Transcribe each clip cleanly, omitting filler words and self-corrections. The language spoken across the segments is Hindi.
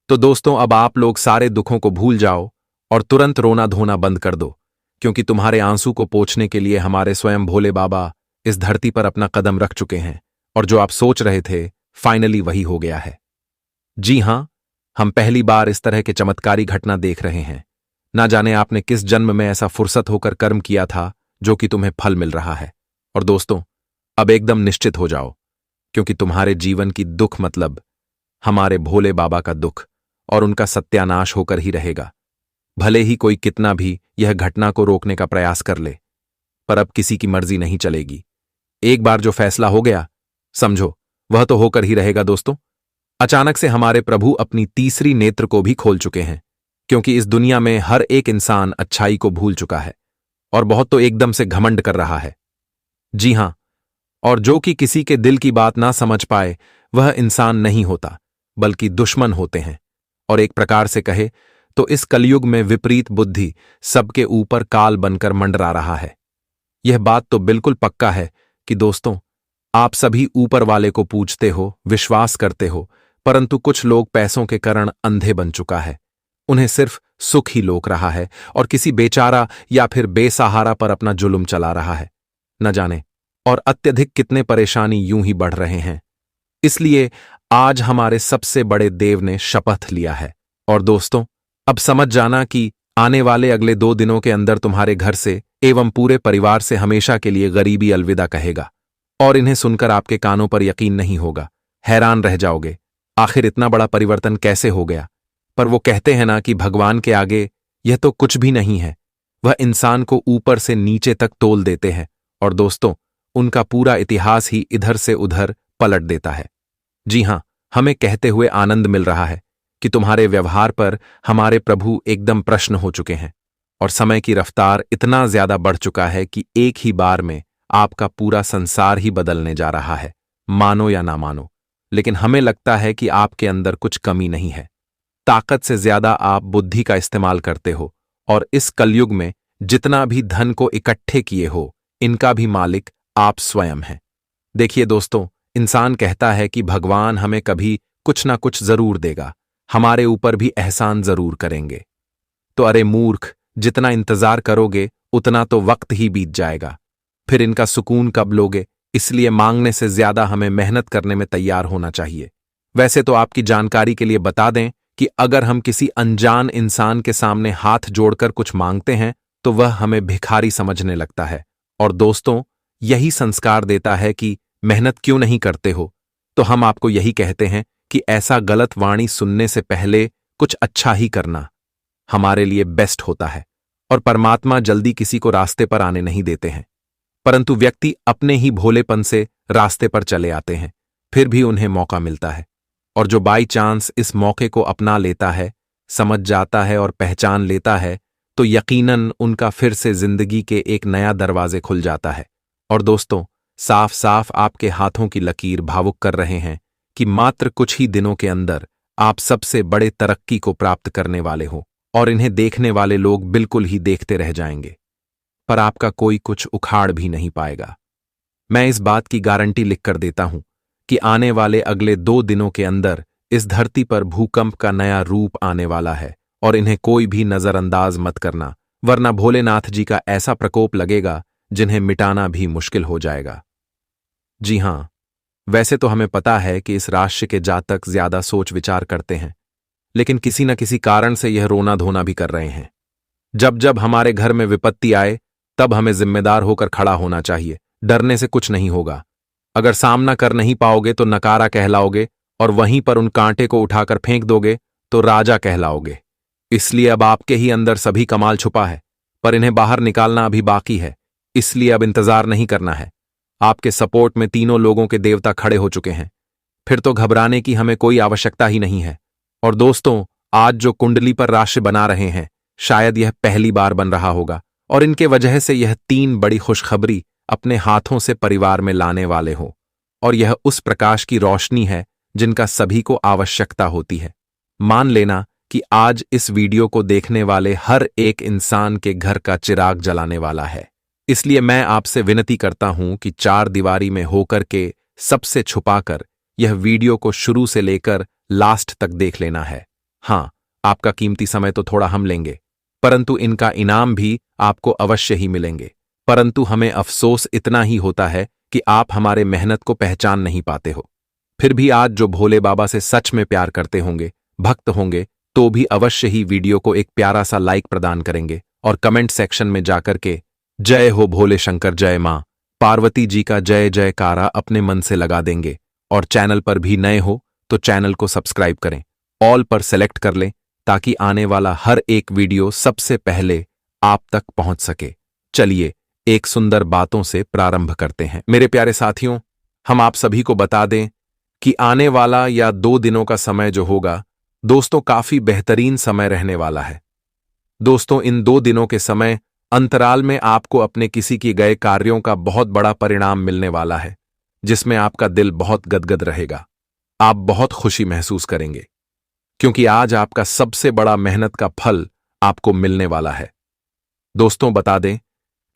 तो दोस्तों, अब आप लोग सारे दुखों को भूल जाओ और तुरंत रोना धोना बंद कर दो, क्योंकि तुम्हारे आंसू को पोंछने के लिए हमारे स्वयं भोले बाबा इस धरती पर अपना कदम रख चुके हैं। और जो आप सोच रहे थे, फाइनली वही हो गया है। जी हां, हम पहली बार इस तरह के चमत्कारी घटना देख रहे हैं। ना जाने आपने किस जन्म में ऐसा फुर्सत होकर कर्म किया था जो कि तुम्हें फल मिल रहा है। और दोस्तों, अब एकदम निश्चित हो जाओ, क्योंकि तुम्हारे जीवन की दुख मतलब हमारे भोले बाबा का दुख और उनका सत्यानाश होकर ही रहेगा। भले ही कोई कितना भी यह घटना को रोकने का प्रयास कर ले, पर अब किसी की मर्जी नहीं चलेगी। एक बार जो फैसला हो गया, समझो वह तो होकर ही रहेगा। दोस्तों, अचानक से हमारे प्रभु अपनी तीसरी नेत्र को भी खोल चुके हैं, क्योंकि इस दुनिया में हर एक इंसान अच्छाई को भूल चुका है और बहुत तो एकदम से घमंड कर रहा है। जी हां, और जो कि किसी के दिल की बात ना समझ पाए, वह इंसान नहीं होता, बल्कि दुश्मन होते हैं। और एक प्रकार से कहे तो इस कलयुग में विपरीत बुद्धि सबके ऊपर काल बनकर मंडरा रहा है। यह बात तो बिल्कुल पक्का है कि दोस्तों, आप सभी ऊपर वाले को पूजते हो, विश्वास करते हो, परंतु कुछ लोग पैसों के कारण अंधे बन चुका है। उन्हें सिर्फ सुख ही लोक रहा है और किसी बेचारा या फिर बेसहारा पर अपना जुल्म चला रहा है। न जाने और अत्यधिक कितने परेशानी यूं ही बढ़ रहे हैं। इसलिए आज हमारे सबसे बड़े देव ने शपथ लिया है। और दोस्तों, अब समझ जाना कि आने वाले अगले 2 दिनों के अंदर तुम्हारे घर से एवं पूरे परिवार से हमेशा के लिए गरीबी अलविदा कहेगा। और इन्हें सुनकर आपके कानों पर यकीन नहीं होगा, हैरान रह जाओगे, आखिर इतना बड़ा परिवर्तन कैसे हो गया। पर वो कहते हैं ना कि भगवान के आगे यह तो कुछ भी नहीं है। वह इंसान को ऊपर से नीचे तक तोल देते हैं और दोस्तों, उनका पूरा इतिहास ही इधर से उधर पलट देता है। जी हां, हमें कहते हुए आनंद मिल रहा है कि तुम्हारे व्यवहार पर हमारे प्रभु एकदम प्रश्न हो चुके हैं और समय की रफ्तार इतना ज्यादा बढ़ चुका है कि एक ही बार में आपका पूरा संसार ही बदलने जा रहा है, मानो या ना मानो। लेकिन हमें लगता है कि आपके अंदर कुछ कमी नहीं है। ताकत से ज्यादा आप बुद्धि का इस्तेमाल करते हो और इस कलयुग में जितना भी धन को इकट्ठे किए हो, इनका भी मालिक आप स्वयं हैं। देखिए दोस्तों, इंसान कहता है कि भगवान हमें कभी कुछ ना कुछ जरूर देगा, हमारे ऊपर भी एहसान जरूर करेंगे। तो अरे मूर्ख, जितना इंतजार करोगे उतना तो वक्त ही बीत जाएगा, फिर इनका सुकून कब लोगे। इसलिए मांगने से ज्यादा हमें मेहनत करने में तैयार होना चाहिए। वैसे तो आपकी जानकारी के लिए बता दें कि अगर हम किसी अनजान इंसान के सामने हाथ जोड़कर कुछ मांगते हैं तो वह हमें भिखारी समझने लगता है। और दोस्तों, यही संस्कार देता है कि मेहनत क्यों नहीं करते हो। तो हम आपको यही कहते हैं कि ऐसा गलत वाणी सुनने से पहले कुछ अच्छा ही करना हमारे लिए बेस्ट होता है। और परमात्मा जल्दी किसी को रास्ते पर आने नहीं देते हैं, परंतु व्यक्ति अपने ही भोलेपन से रास्ते पर चले आते हैं, फिर भी उन्हें मौका मिलता है। और जो बाई चांस इस मौके को अपना लेता है, समझ जाता है और पहचान लेता है, तो यकीनन उनका फिर से जिंदगी के एक नया दरवाजे खुल जाता है। और दोस्तों, साफ साफ आपके हाथों की लकीर भावुक कर रहे हैं कि मात्र कुछ ही दिनों के अंदर आप सबसे बड़े तरक्की को प्राप्त करने वाले हो और इन्हें देखने वाले लोग बिल्कुल ही देखते रह जाएंगे, पर आपका कोई कुछ उखाड़ भी नहीं पाएगा। मैं इस बात की गारंटी लिखकर देता हूं कि आने वाले अगले 2 दिनों के अंदर इस धरती पर भूकंप का नया रूप आने वाला है और इन्हें कोई भी नजरअंदाज मत करना, वरना भोलेनाथ जी का ऐसा प्रकोप लगेगा जिन्हें मिटाना भी मुश्किल हो जाएगा। जी हां, वैसे तो हमें पता है कि इस राशि के जातक ज्यादा सोच विचार करते हैं, लेकिन किसी न किसी कारण से यह रोना धोना भी कर रहे हैं। जब जब हमारे घर में विपत्ति आए, तब हमें जिम्मेदार होकर खड़ा होना चाहिए। डरने से कुछ नहीं होगा। अगर सामना कर नहीं पाओगे तो नकारा कहलाओगे और वहीं पर उन कांटे को उठाकर फेंक दोगे तो राजा कहलाओगे। इसलिए अब आपके ही अंदर सभी कमाल छुपा है, पर इन्हें बाहर निकालना अभी बाकी है। इसलिए अब इंतजार नहीं करना है। आपके सपोर्ट में तीनों लोगों के देवता खड़े हो चुके हैं, फिर तो घबराने की हमें कोई आवश्यकता ही नहीं है। और दोस्तों, आज जो कुंडली पर राशि बना रहे हैं, शायद यह पहली बार बन रहा होगा और इनके वजह से यह 3 बड़ी खुशखबरी अपने हाथों से परिवार में लाने वाले हो। और यह उस प्रकाश की रोशनी है जिनका सभी को आवश्यकता होती है। मान लेना कि आज इस वीडियो को देखने वाले हर एक इंसान के घर का चिराग जलाने वाला है। इसलिए मैं आपसे विनती करता हूं कि 4 दीवारी में होकर के सबसे छुपाकर यह वीडियो को शुरू से लेकर लास्ट तक देख लेना है। हाँ, आपका कीमती समय तो थोड़ा हम लेंगे, परंतु इनका इनाम भी आपको अवश्य ही मिलेंगे। परंतु हमें अफसोस इतना ही होता है कि आप हमारे मेहनत को पहचान नहीं पाते हो। फिर भी आज जो भोले बाबा से सच में प्यार करते होंगे, भक्त होंगे, तो भी अवश्य ही वीडियो को एक प्यारा सा लाइक प्रदान करेंगे और कमेंट सेक्शन में जाकर के जय हो भोले शंकर, जय मां पार्वती जी का जय जयकारा अपने मन से लगा देंगे। और चैनल पर भी नए हो तो चैनल को सब्सक्राइब करें, ऑल पर सेलेक्ट कर लें, ताकि आने वाला हर एक वीडियो सबसे पहले आप तक पहुंच सके। चलिए एक सुंदर बातों से प्रारंभ करते हैं। मेरे प्यारे साथियों, हम आप सभी को बता दें कि आने वाला या 2 दिनों का समय जो होगा दोस्तों, काफी बेहतरीन समय रहने वाला है। दोस्तों, इन 2 दिनों के समय अंतराल में आपको अपने किसी किए गए कार्यों का बहुत बड़ा परिणाम मिलने वाला है, जिसमें आपका दिल बहुत गदगद रहेगा। आप बहुत खुशी महसूस करेंगे, क्योंकि आज आपका सबसे बड़ा मेहनत का फल आपको मिलने वाला है। दोस्तों, बता दें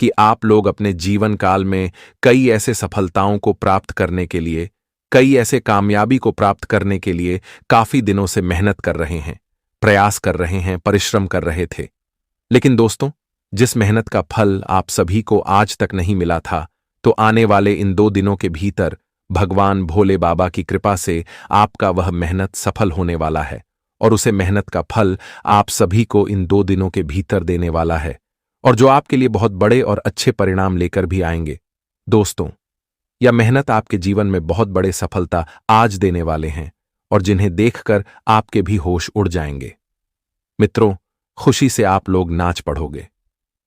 कि आप लोग अपने जीवन काल में कई ऐसे सफलताओं को प्राप्त करने के लिए, कई ऐसे कामयाबी को प्राप्त करने के लिए काफी दिनों से मेहनत कर रहे हैं, प्रयास कर रहे हैं, परिश्रम कर रहे थे। लेकिन दोस्तों, जिस मेहनत का फल आप सभी को आज तक नहीं मिला था, तो आने वाले इन 2 दिनों के भीतर भगवान भोले बाबा की कृपा से आपका वह मेहनत सफल होने वाला है और उसे मेहनत का फल आप सभी को इन 2 दिनों के भीतर देने वाला है, और जो आपके लिए बहुत बड़े और अच्छे परिणाम लेकर भी आएंगे। दोस्तों, यह मेहनत आपके जीवन में बहुत बड़े सफलता आज देने वाले हैं और जिन्हें देखकर आपके भी होश उड़ जाएंगे। मित्रों, खुशी से आप लोग नाच पड़ोगे।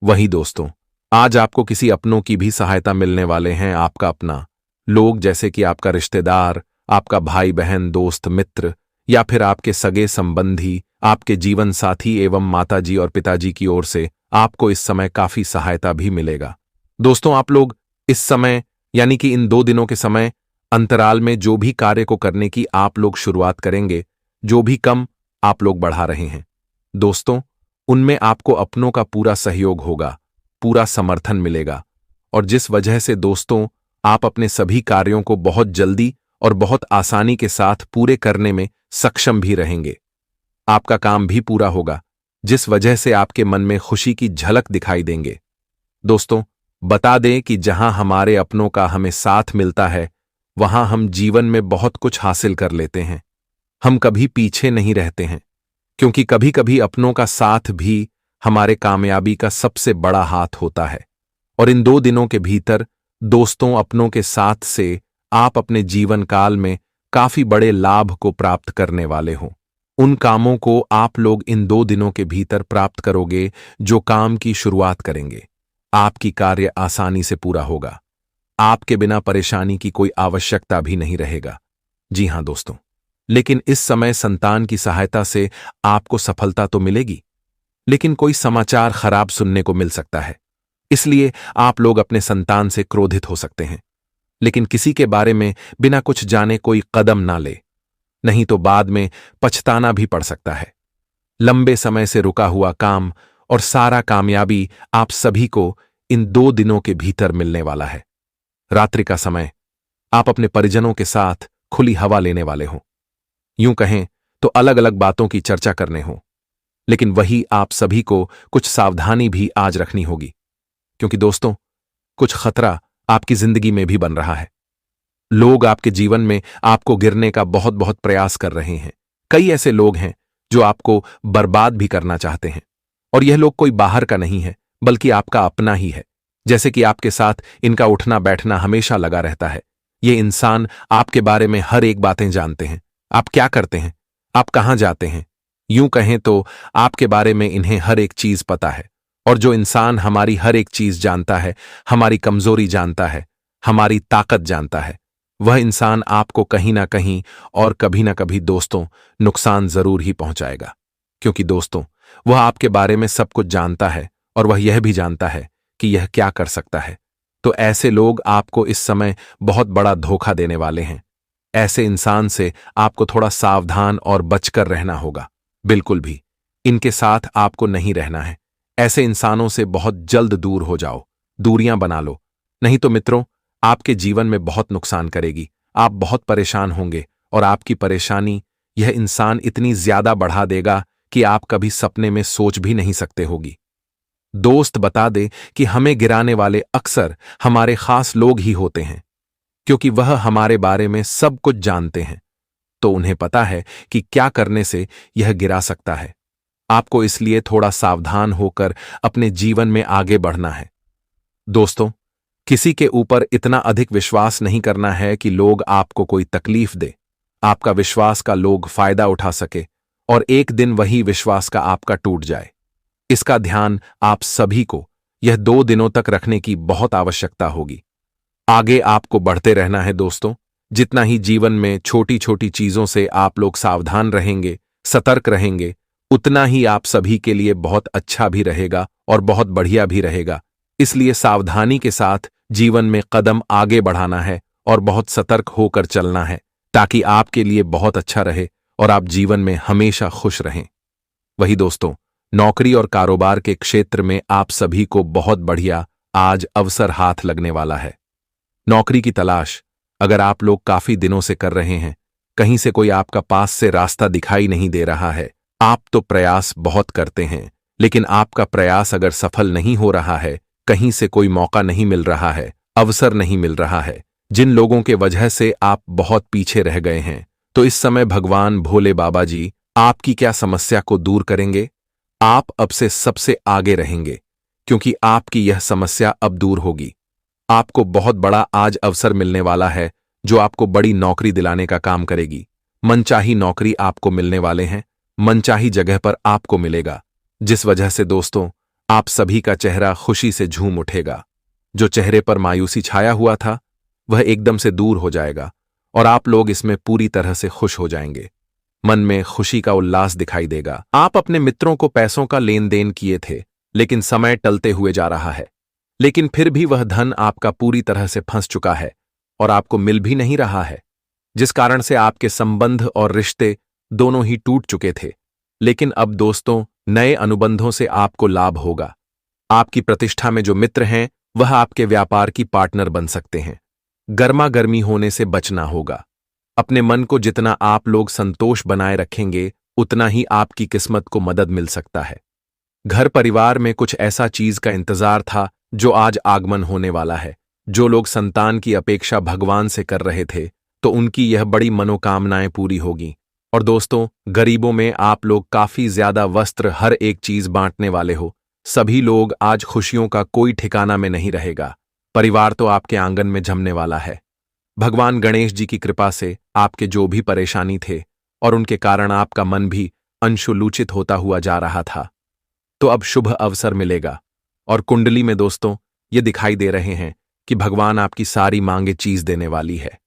वही दोस्तों, आज आपको किसी अपनों की भी सहायता मिलने वाले हैं। आपका अपना लोग, जैसे कि आपका रिश्तेदार, आपका भाई बहन, दोस्त, मित्र, या फिर आपके सगे संबंधी, आपके जीवन साथी एवं माताजी और पिताजी की ओर से आपको इस समय काफी सहायता भी मिलेगा। दोस्तों, आप लोग इस समय यानी कि इन 2 दिनों के समय अंतराल में जो भी कार्य को करने की आप लोग शुरुआत करेंगे, जो भी कम आप लोग बढ़ा रहे हैं, दोस्तों, उनमें आपको अपनों का पूरा सहयोग होगा, पूरा समर्थन मिलेगा, और जिस वजह से दोस्तों आप अपने सभी कार्यों को बहुत जल्दी और बहुत आसानी के साथ पूरे करने में सक्षम भी रहेंगे। आपका काम भी पूरा होगा, जिस वजह से आपके मन में खुशी की झलक दिखाई देंगे। दोस्तों, बता दें कि जहां हमारे अपनों का हमें साथ मिलता है, वहां हम जीवन में बहुत कुछ हासिल कर लेते हैं। हम कभी पीछे नहीं रहते हैं, क्योंकि कभी कभी अपनों का साथ भी हमारे कामयाबी का सबसे बड़ा हाथ होता है। और इन 2 दिनों के भीतर दोस्तों, अपनों के साथ से आप अपने जीवन काल में काफी बड़े लाभ को प्राप्त करने वाले हो। उन कामों को आप लोग इन 2 दिनों के भीतर प्राप्त करोगे जो काम की शुरुआत करेंगे। आपकी कार्य आसानी से पूरा होगा, आपके बिना परेशानी की कोई आवश्यकता भी नहीं रहेगा। जी हां दोस्तों, लेकिन इस समय संतान की सहायता से आपको सफलता तो मिलेगी, लेकिन कोई समाचार खराब सुनने को मिल सकता है। इसलिए आप लोग अपने संतान से क्रोधित हो सकते हैं, लेकिन किसी के बारे में बिना कुछ जाने कोई कदम ना ले, नहीं तो बाद में पछताना भी पड़ सकता है। लंबे समय से रुका हुआ काम और सारा कामयाबी आप सभी को इन 2 दिनों के भीतर मिलने वाला है। रात्रि का समय आप अपने परिजनों के साथ खुली हवा लेने वाले हो, यूं कहें तो अलग अलग बातों की चर्चा करने हो। लेकिन वही आप सभी को कुछ सावधानी भी आज रखनी होगी, क्योंकि दोस्तों, कुछ खतरा आपकी जिंदगी में भी बन रहा है। लोग आपके जीवन में आपको गिरने का बहुत बहुत प्रयास कर रहे हैं। कई ऐसे लोग हैं जो आपको बर्बाद भी करना चाहते हैं, और यह लोग कोई बाहर का नहीं है, बल्कि आपका अपना ही है। जैसे कि आपके साथ इनका उठना बैठना हमेशा लगा रहता है। ये इंसान आपके बारे में हर एक बातें जानते हैं, आप क्या करते हैं, आप कहां जाते हैं। यूं कहें तो आपके बारे में इन्हें हर एक चीज पता है। और जो इंसान हमारी हर एक चीज जानता है, हमारी कमजोरी जानता है, हमारी ताकत जानता है, वह इंसान आपको कहीं ना कहीं और कभी ना कभी दोस्तों नुकसान जरूर ही पहुंचाएगा। क्योंकि दोस्तों, वह आपके बारे में सब कुछ जानता है और वह यह भी जानता है कि यह क्या कर सकता है। तो ऐसे लोग आपको इस समय बहुत बड़ा धोखा देने वाले हैं। ऐसे इंसान से आपको थोड़ा सावधान और बचकर रहना होगा। बिल्कुल भी इनके साथ आपको नहीं रहना है। ऐसे इंसानों से बहुत जल्द दूर हो जाओ, दूरियां बना लो, नहीं तो मित्रों आपके जीवन में बहुत नुकसान करेगी। आप बहुत परेशान होंगे और आपकी परेशानी यह इंसान इतनी ज्यादा बढ़ा देगा कि आप कभी सपने में सोच भी नहीं सकते होगी। दोस्त बता दे कि हमें गिराने वाले अक्सर हमारे खास लोग ही होते हैं, क्योंकि वह हमारे बारे में सब कुछ जानते हैं, तो उन्हें पता है कि क्या करने से यह गिरा सकता है। आपको इसलिए थोड़ा सावधान होकर अपने जीवन में आगे बढ़ना है। दोस्तों, किसी के ऊपर इतना अधिक विश्वास नहीं करना है कि लोग आपको कोई तकलीफ दे, आपका विश्वास का लोग फायदा उठा सके और एक दिन वही विश्वास का आपका टूट जाए। इसका ध्यान आप सभी को यह 2 दिनों तक रखने की बहुत आवश्यकता होगी। आगे आपको बढ़ते रहना है दोस्तों। जितना ही जीवन में छोटी छोटी चीजों से आप लोग सावधान रहेंगे, सतर्क रहेंगे, उतना ही आप सभी के लिए बहुत अच्छा भी रहेगा और बहुत बढ़िया भी रहेगा। इसलिए सावधानी के साथ जीवन में कदम आगे बढ़ाना है और बहुत सतर्क होकर चलना है, ताकि आपके लिए बहुत अच्छा रहे और आप जीवन में हमेशा खुश रहें। वही दोस्तों, नौकरी और कारोबार के क्षेत्र में आप सभी को बहुत बढ़िया आज अवसर हाथ लगने वाला है। नौकरी की तलाश अगर आप लोग काफी दिनों से कर रहे हैं, कहीं से कोई आपका पास से रास्ता दिखाई नहीं दे रहा है, आप तो प्रयास बहुत करते हैं, लेकिन आपका प्रयास अगर सफल नहीं हो रहा है, कहीं से कोई मौका नहीं मिल रहा है, अवसर नहीं मिल रहा है, जिन लोगों के वजह से आप बहुत पीछे रह गए हैं, तो इस समय भगवान भोले बाबा जी आपकी क्या समस्या को दूर करेंगे। आप अब से सबसे आगे रहेंगे, क्योंकि आपकी यह समस्या अब दूर होगी। आपको बहुत बड़ा आज अवसर मिलने वाला है, जो आपको बड़ी नौकरी दिलाने का काम करेगी। मनचाही नौकरी आपको मिलने वाले हैं, मनचाही जगह पर आपको मिलेगा, जिस वजह से दोस्तों आप सभी का चेहरा खुशी से झूम उठेगा। जो चेहरे पर मायूसी छाया हुआ था, वह एकदम से दूर हो जाएगा और आप लोग इसमें पूरी तरह से खुश हो जाएंगे। मन में खुशी का उल्लास दिखाई देगा। आप अपने मित्रों को पैसों का लेन देन किए थे, लेकिन समय टलते हुए जा रहा है, लेकिन फिर भी वह धन आपका पूरी तरह से फंस चुका है और आपको मिल भी नहीं रहा है, जिस कारण से आपके संबंध और रिश्ते दोनों ही टूट चुके थे। लेकिन अब दोस्तों नए अनुबंधों से आपको लाभ होगा। आपकी प्रतिष्ठा में जो मित्र हैं, वह आपके व्यापार की पार्टनर बन सकते हैं। गर्मा गर्मी होने से बचना होगा। अपने मन को जितना आप लोग संतोष बनाए रखेंगे, उतना ही आपकी किस्मत को मदद मिल सकता है। घर परिवार में कुछ ऐसा चीज का इंतजार था जो आज आगमन होने वाला है। जो लोग संतान की अपेक्षा भगवान से कर रहे थे, तो उनकी यह बड़ी मनोकामनाएं पूरी होगी। और दोस्तों, गरीबों में आप लोग काफी ज्यादा वस्त्र, हर एक चीज बांटने वाले हो। सभी लोग आज खुशियों का कोई ठिकाना में नहीं रहेगा। परिवार तो आपके आंगन में जमने वाला है। भगवान गणेश जी की कृपा से आपके जो भी परेशानी थे और उनके कारण आपका मन भी अंशुलूचित होता हुआ जा रहा था, तो अब शुभ अवसर मिलेगा। और कुंडली में दोस्तों ये दिखाई दे रहे हैं कि भगवान आपकी सारी मांगे चीज देने वाली है।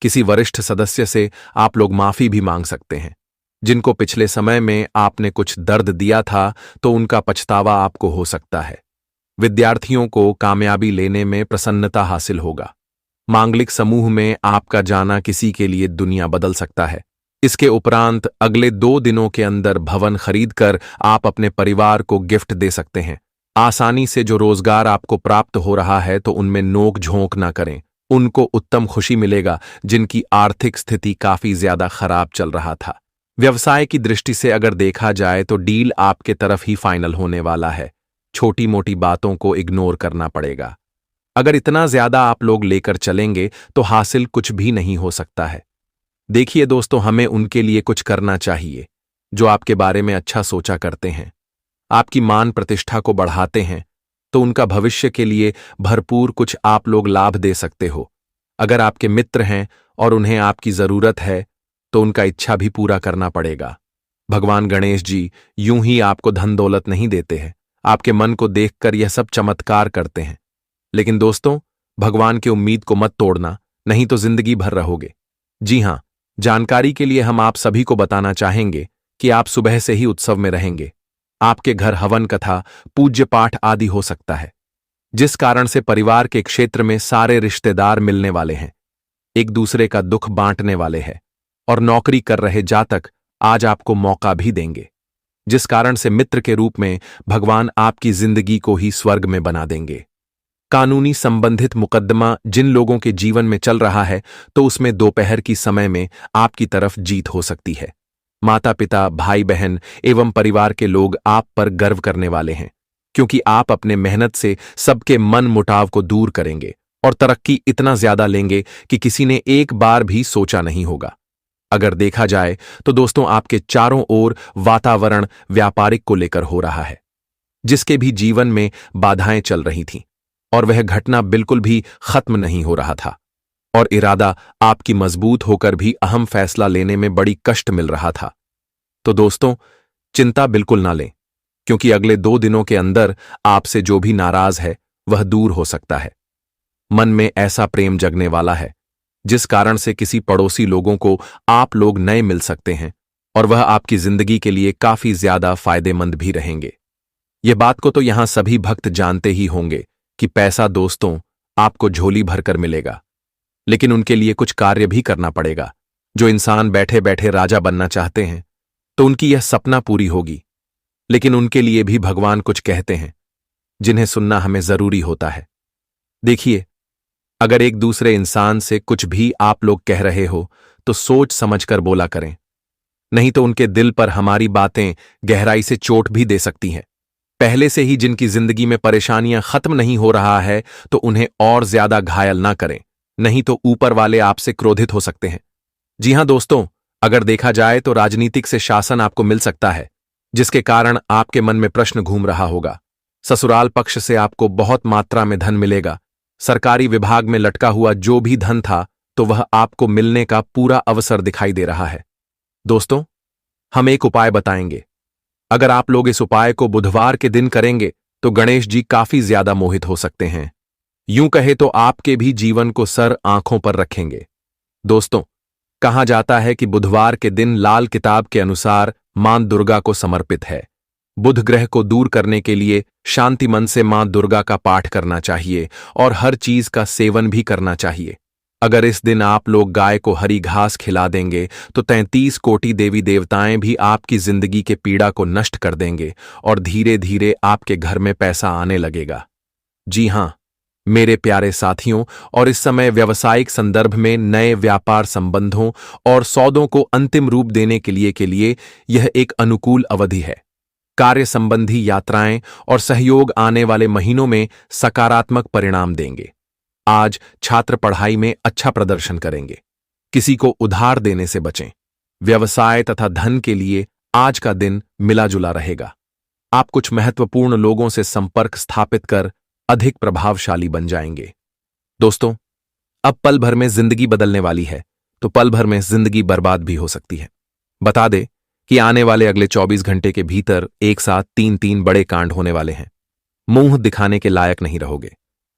किसी वरिष्ठ सदस्य से आप लोग माफी भी मांग सकते हैं। जिनको पिछले समय में आपने कुछ दर्द दिया था, तो उनका पछतावा आपको हो सकता है। विद्यार्थियों को कामयाबी लेने में प्रसन्नता हासिल होगा। मांगलिक समूह में आपका जाना किसी के लिए दुनिया बदल सकता है। इसके उपरांत अगले 2 दिनों के अंदर भवन खरीदकर आप अपने परिवार को गिफ्ट दे सकते हैं। आसानी से जो रोजगार आपको प्राप्त हो रहा है, तो उनमें नोक झोंक ना करें। उनको उत्तम खुशी मिलेगा जिनकी आर्थिक स्थिति काफी ज्यादा खराब चल रहा था। व्यवसाय की दृष्टि से अगर देखा जाए तो डील आपके तरफ ही फाइनल होने वाला है। छोटी मोटी बातों को इग्नोर करना पड़ेगा। अगर इतना ज्यादा आप लोग लेकर चलेंगे तो हासिल कुछ भी नहीं हो सकता है। देखिए दोस्तों, हमें उनके लिए कुछ करना चाहिए जो आपके बारे में अच्छा सोचा करते हैं, आपकी मान प्रतिष्ठा को बढ़ाते हैं, तो उनका भविष्य के लिए भरपूर कुछ आप लोग लाभ दे सकते हो। अगर आपके मित्र हैं और उन्हें आपकी जरूरत है, तो उनका इच्छा भी पूरा करना पड़ेगा। भगवान गणेश जी यूं ही आपको धन दौलत नहीं देते हैं, आपके मन को देखकर यह सब चमत्कार करते हैं। लेकिन दोस्तों, भगवान की उम्मीद को मत तोड़ना, नहीं तो जिंदगी भर रहोगे। जी हां, जानकारी के लिए हम आप सभी को बताना चाहेंगे कि आप सुबह से ही उत्सव में रहेंगे। आपके घर हवन कथा, पूज्य पाठ आदि हो सकता है, जिस कारण से परिवार के क्षेत्र में सारे रिश्तेदार मिलने वाले हैं, एक दूसरे का दुख बांटने वाले हैं। और नौकरी कर रहे जातक आज आपको मौका भी देंगे, जिस कारण से मित्र के रूप में भगवान आपकी जिंदगी को ही स्वर्ग में बना देंगे। कानूनी संबंधित मुकदमा जिन लोगों के जीवन में चल रहा है, तो उसमें दोपहर की समय में आपकी तरफ जीत हो सकती है। माता पिता, भाई बहन एवं परिवार के लोग आप पर गर्व करने वाले हैं, क्योंकि आप अपने मेहनत से सबके मन मुटाव को दूर करेंगे और तरक्की इतना ज्यादा लेंगे कि किसी ने एक बार भी सोचा नहीं होगा। अगर देखा जाए तो दोस्तों, आपके चारों ओर वातावरण व्यापारिक को लेकर हो रहा है, जिसके भी जीवन में बाधाएं चल रही थीं और वह घटना बिल्कुल भी खत्म नहीं हो रहा था, और इरादा आपकी मजबूत होकर भी अहम फैसला लेने में बड़ी कष्ट मिल रहा था। तो दोस्तों, चिंता बिल्कुल ना लें, क्योंकि अगले 2 दिनों के अंदर आपसे जो भी नाराज है वह दूर हो सकता है। मन में ऐसा प्रेम जगने वाला है जिस कारण से किसी पड़ोसी लोगों को आप लोग नए मिल सकते हैं, और वह आपकी जिंदगी के लिए काफी ज्यादा फायदेमंद भी रहेंगे। यह बात को तो यहां सभी भक्त जानते ही होंगे कि पैसा दोस्तों आपको झोली भरकर मिलेगा, लेकिन उनके लिए कुछ कार्य भी करना पड़ेगा। जो इंसान बैठे बैठे राजा बनना चाहते हैं तो उनकी यह सपना पूरी होगी, लेकिन उनके लिए भी भगवान कुछ कहते हैं जिन्हें सुनना हमें जरूरी होता है। देखिए, अगर एक दूसरे इंसान से कुछ भी आप लोग कह रहे हो तो सोच समझकर बोला करें, नहीं तो उनके दिल पर हमारी बातें गहराई से चोट भी दे सकती हैं। पहले से ही जिनकी जिंदगी में परेशानियां खत्म नहीं हो रहा है तो उन्हें और ज्यादा घायल ना करें, नहीं तो ऊपर वाले आपसे क्रोधित हो सकते हैं। जी हां दोस्तों, अगर देखा जाए तो राजनीतिक से शासन आपको मिल सकता है, जिसके कारण आपके मन में प्रश्न घूम रहा होगा। ससुराल पक्ष से आपको बहुत मात्रा में धन मिलेगा। सरकारी विभाग में लटका हुआ जो भी धन था तो वह आपको मिलने का पूरा अवसर दिखाई दे रहा है। दोस्तों, हम एक उपाय बताएंगे। अगर आप लोग इस उपाय को बुधवार के दिन करेंगे तो गणेश जी काफी ज्यादा मोहित हो सकते हैं। यूं कहे तो आपके भी जीवन को सर आंखों पर रखेंगे। दोस्तों, कहा जाता है कि बुधवार के दिन लाल किताब के अनुसार मां दुर्गा को समर्पित है। बुध ग्रह को दूर करने के लिए शांति मन से मां दुर्गा का पाठ करना चाहिए और हर चीज का सेवन भी करना चाहिए। अगर इस दिन आप लोग गाय को हरी घास खिला देंगे तो 33 कोटि देवी देवताएं भी आपकी जिंदगी के पीड़ा को नष्ट कर देंगे और धीरे धीरे आपके घर में पैसा आने लगेगा। जी हां मेरे प्यारे साथियों, और इस समय व्यावसायिक संदर्भ में नए व्यापार संबंधों और सौदों को अंतिम रूप देने के लिए यह एक अनुकूल अवधि है। कार्य संबंधी यात्राएं और सहयोग आने वाले महीनों में सकारात्मक परिणाम देंगे। आज छात्र पढ़ाई में अच्छा प्रदर्शन करेंगे। किसी को उधार देने से बचें। व्यवसाय तथा धन के लिए आज का दिन मिला जुला रहेगा। आप कुछ महत्वपूर्ण लोगों से संपर्क स्थापित कर अधिक प्रभावशाली बन जाएंगे। दोस्तों, अब पल भर में जिंदगी बदलने वाली है तो पल भर में जिंदगी बर्बाद भी हो सकती है। बता दे कि आने वाले अगले 24 घंटे के भीतर एक साथ 3 बड़े कांड होने वाले हैं। मुंह दिखाने के लायक नहीं रहोगे।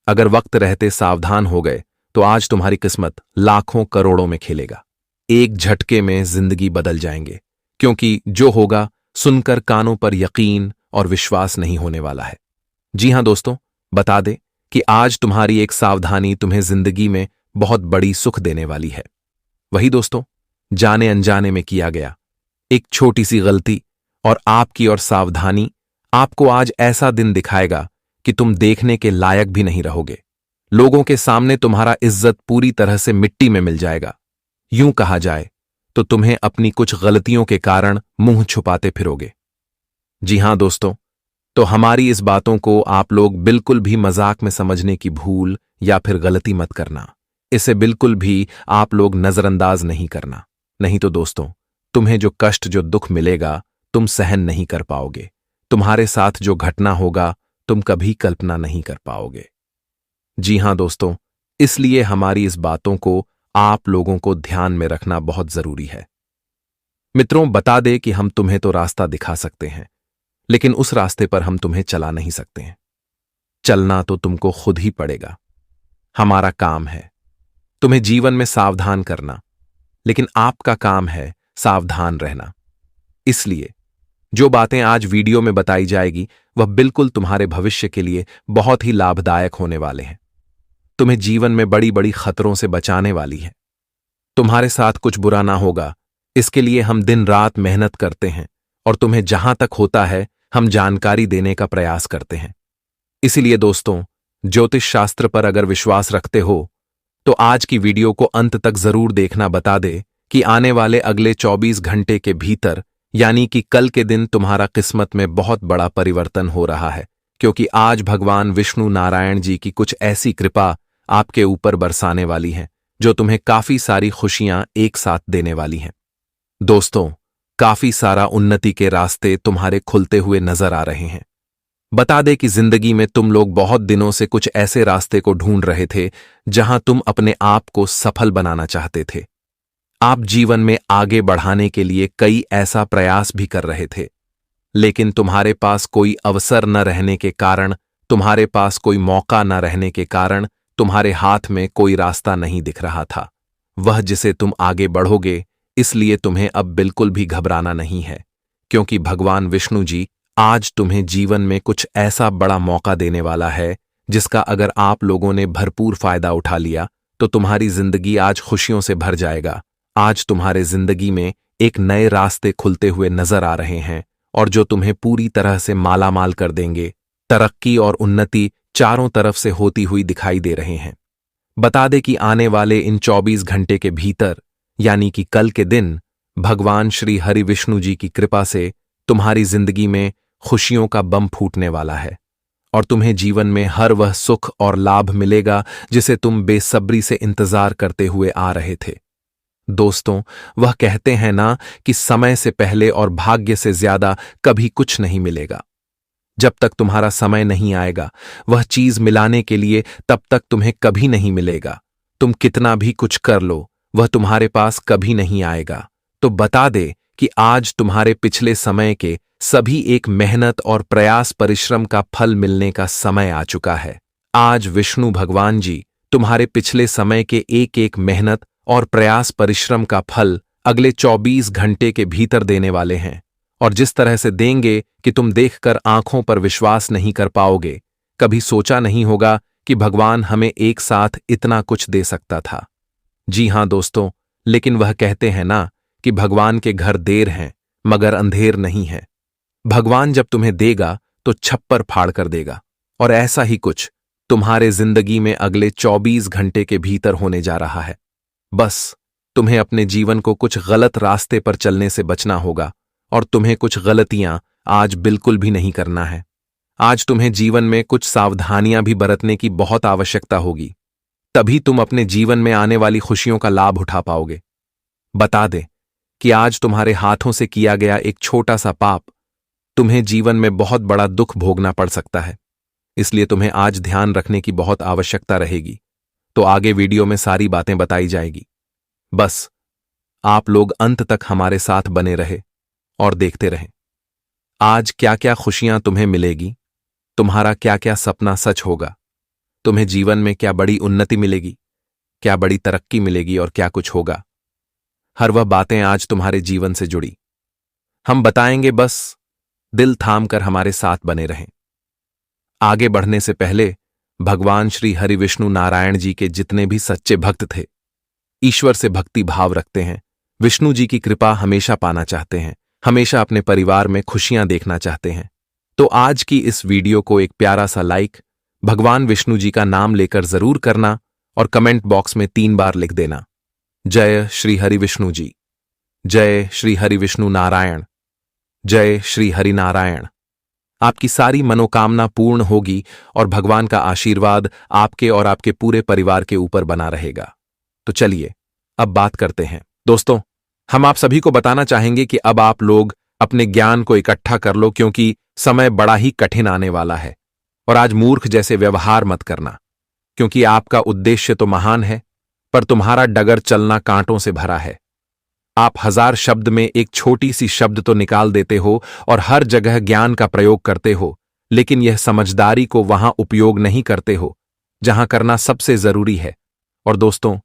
अगर वक्त रहते सावधान हो गए तो आज तुम्हारी किस्मत लाखों करोड़ों में खेलेगा। एक झटके में जिंदगी बदल जाएंगे, क्योंकि जो होगा सुनकर कानों पर यकीन और विश्वास नहीं होने वाला है। जी हां दोस्तों, बता दे कि आज तुम्हारी एक सावधानी तुम्हें जिंदगी में बहुत बड़ी सुख देने वाली है। वही दोस्तों, जाने अनजाने में किया गया एक छोटी सी गलती और आपकी और सावधानी आपको आज ऐसा दिन दिखाएगा कि तुम देखने के लायक भी नहीं रहोगे। लोगों के सामने तुम्हारा इज्जत पूरी तरह से मिट्टी में मिल जाएगा। यूं कहा जाए तो तुम्हें अपनी कुछ गलतियों के कारण मुंह छुपाते फिरोगे। जी हां दोस्तों, तो हमारी इस बातों को आप लोग बिल्कुल भी मजाक में समझने की भूल या फिर गलती मत करना। इसे बिल्कुल भी आप लोग नजरअंदाज नहीं करना, नहीं तो दोस्तों तुम्हें जो कष्ट जो दुख मिलेगा तुम सहन नहीं कर पाओगे। तुम्हारे साथ जो घटना होगा तुम कभी कल्पना नहीं कर पाओगे। जी हां दोस्तों, इसलिए हमारी इस बातों को आप लोगों को ध्यान में रखना बहुत जरूरी है। मित्रों, बता दे कि हम तुम्हें तो रास्ता दिखा सकते हैं, लेकिन उस रास्ते पर हम तुम्हें चला नहीं सकते हैं। चलना तो तुमको खुद ही पड़ेगा। हमारा काम है तुम्हें जीवन में सावधान करना, लेकिन आपका काम है सावधान रहना। इसलिए जो बातें आज वीडियो में बताई जाएगी वह बिल्कुल तुम्हारे भविष्य के लिए बहुत ही लाभदायक होने वाले हैं। तुम्हें जीवन में बड़ी बड़ी खतरों से बचाने वाली है। तुम्हारे साथ कुछ बुरा ना होगा, इसके लिए हम दिन रात मेहनत करते हैं और तुम्हें जहां तक होता है हम जानकारी देने का प्रयास करते हैं। इसीलिए दोस्तों, ज्योतिष शास्त्र पर अगर विश्वास रखते हो तो आज की वीडियो को अंत तक जरूर देखना। बता दे कि आने वाले अगले 24 घंटे के भीतर यानी कि कल के दिन तुम्हारा किस्मत में बहुत बड़ा परिवर्तन हो रहा है, क्योंकि आज भगवान विष्णु नारायण जी की कुछ ऐसी कृपा आपके ऊपर बरसाने वाली है जो तुम्हें काफी सारी खुशियां एक साथ देने वाली हैं। दोस्तों, काफी सारा उन्नति के रास्ते तुम्हारे खुलते हुए नजर आ रहे हैं। बता दे कि जिंदगी में तुम लोग बहुत दिनों से कुछ ऐसे रास्ते को ढूंढ रहे थे जहां तुम अपने आप को सफल बनाना चाहते थे। आप जीवन में आगे बढ़ाने के लिए कई ऐसा प्रयास भी कर रहे थे, लेकिन तुम्हारे पास कोई अवसर न रहने के कारण, तुम्हारे पास कोई मौका न रहने के कारण तुम्हारे हाथ में कोई रास्ता नहीं दिख रहा था, वह जिसे तुम आगे बढ़ोगे। इसलिए तुम्हें अब बिल्कुल भी घबराना नहीं है, क्योंकि भगवान विष्णु जी आज तुम्हें जीवन में कुछ ऐसा बड़ा मौका देने वाला है जिसका अगर आप लोगों ने भरपूर फायदा उठा लिया तो तुम्हारी जिंदगी आज खुशियों से भर जाएगा। आज तुम्हारे जिंदगी में एक नए रास्ते खुलते हुए नजर आ रहे हैं और जो तुम्हें पूरी तरह से मालामाल कर देंगे। तरक्की और उन्नति चारों तरफ से होती हुई दिखाई दे रहे हैं। बता दे कि आने वाले इन 24 घंटे के भीतर यानी कि कल के दिन भगवान श्री हरि विष्णु जी की कृपा से तुम्हारी जिंदगी में खुशियों का बम फूटने वाला है और तुम्हें जीवन में हर वह सुख और लाभ मिलेगा जिसे तुम बेसब्री से इंतजार करते हुए आ रहे थे। दोस्तों, वह कहते हैं ना कि समय से पहले और भाग्य से ज्यादा कभी कुछ नहीं मिलेगा। जब तक तुम्हारा समय नहीं आएगा वह चीज मिलाने के लिए, तब तक तुम्हें कभी नहीं मिलेगा। तुम कितना भी कुछ कर लो वह तुम्हारे पास कभी नहीं आएगा। तो बता दे कि आज तुम्हारे पिछले समय के सभी एक मेहनत और प्रयास परिश्रम का फल मिलने का समय आ चुका है। आज विष्णु भगवान जी तुम्हारे पिछले समय के एक एक मेहनत और प्रयास परिश्रम का फल अगले 24 घंटे के भीतर देने वाले हैं, और जिस तरह से देंगे कि तुम देखकर आंखों पर विश्वास नहीं कर पाओगे। कभी सोचा नहीं होगा कि भगवान हमें एक साथ इतना कुछ दे सकता था। जी हां दोस्तों, लेकिन वह कहते हैं ना कि भगवान के घर देर हैं मगर अंधेर नहीं है। भगवान जब तुम्हें देगा तो छप्पर फाड़ कर देगा, और ऐसा ही कुछ तुम्हारे जिंदगी में अगले 24 घंटे के भीतर होने जा रहा है। बस तुम्हें अपने जीवन को कुछ गलत रास्ते पर चलने से बचना होगा, और तुम्हें कुछ गलतियां आज बिल्कुल भी नहीं करना है। आज तुम्हें जीवन में कुछ सावधानियां भी बरतने की बहुत आवश्यकता होगी, तभी तुम अपने जीवन में आने वाली खुशियों का लाभ उठा पाओगे। बता दे कि आज तुम्हारे हाथों से किया गया एक छोटा सा पाप तुम्हें जीवन में बहुत बड़ा दुख भोगना पड़ सकता है। इसलिए तुम्हें आज ध्यान रखने की बहुत आवश्यकता रहेगी। तो आगे वीडियो में सारी बातें बताई जाएगी। बस आप लोग अंत तक हमारे साथ बने रहे और देखते रहें। आज क्या क्या खुशियां तुम्हें मिलेगी, तुम्हारा क्या क्या सपना सच होगा, तुम्हें जीवन में क्या बड़ी उन्नति मिलेगी, क्या बड़ी तरक्की मिलेगी और क्या कुछ होगा। हर वह बातें आज तुम्हारे जीवन से जुड़ी हम बताएंगे। बस दिल थाम कर हमारे साथ बने रहें। आगे बढ़ने से पहले भगवान श्री हरि विष्णु नारायण जी के जितने भी सच्चे भक्त थे, ईश्वर से भक्ति भाव रखते हैं, विष्णु जी की कृपा हमेशा पाना चाहते हैं, हमेशा अपने परिवार में खुशियां देखना चाहते हैं, तो आज की इस वीडियो को एक प्यारा सा लाइक भगवान विष्णु जी का नाम लेकर जरूर करना और कमेंट बॉक्स में 3 बार लिख देना, जय श्री हरि विष्णु जी, जय श्री हरि विष्णु नारायण, जय श्री हरि नारायण। आपकी सारी मनोकामना पूर्ण होगी और भगवान का आशीर्वाद आपके और आपके पूरे परिवार के ऊपर बना रहेगा। तो चलिए अब बात करते हैं। दोस्तों, हम आप सभी को बताना चाहेंगे कि अब आप लोग अपने ज्ञान को इकट्ठा कर लो, क्योंकि समय बड़ा ही कठिन आने वाला है। और आज मूर्ख जैसे व्यवहार मत करना, क्योंकि आपका उद्देश्य तो महान है पर तुम्हारा डगर चलना कांटों से भरा है। आप 1000 शब्द में एक छोटी सी शब्द तो निकाल देते हो और हर जगह ज्ञान का प्रयोग करते हो, लेकिन यह समझदारी को वहां उपयोग नहीं करते हो जहां करना सबसे जरूरी है। और दोस्तों,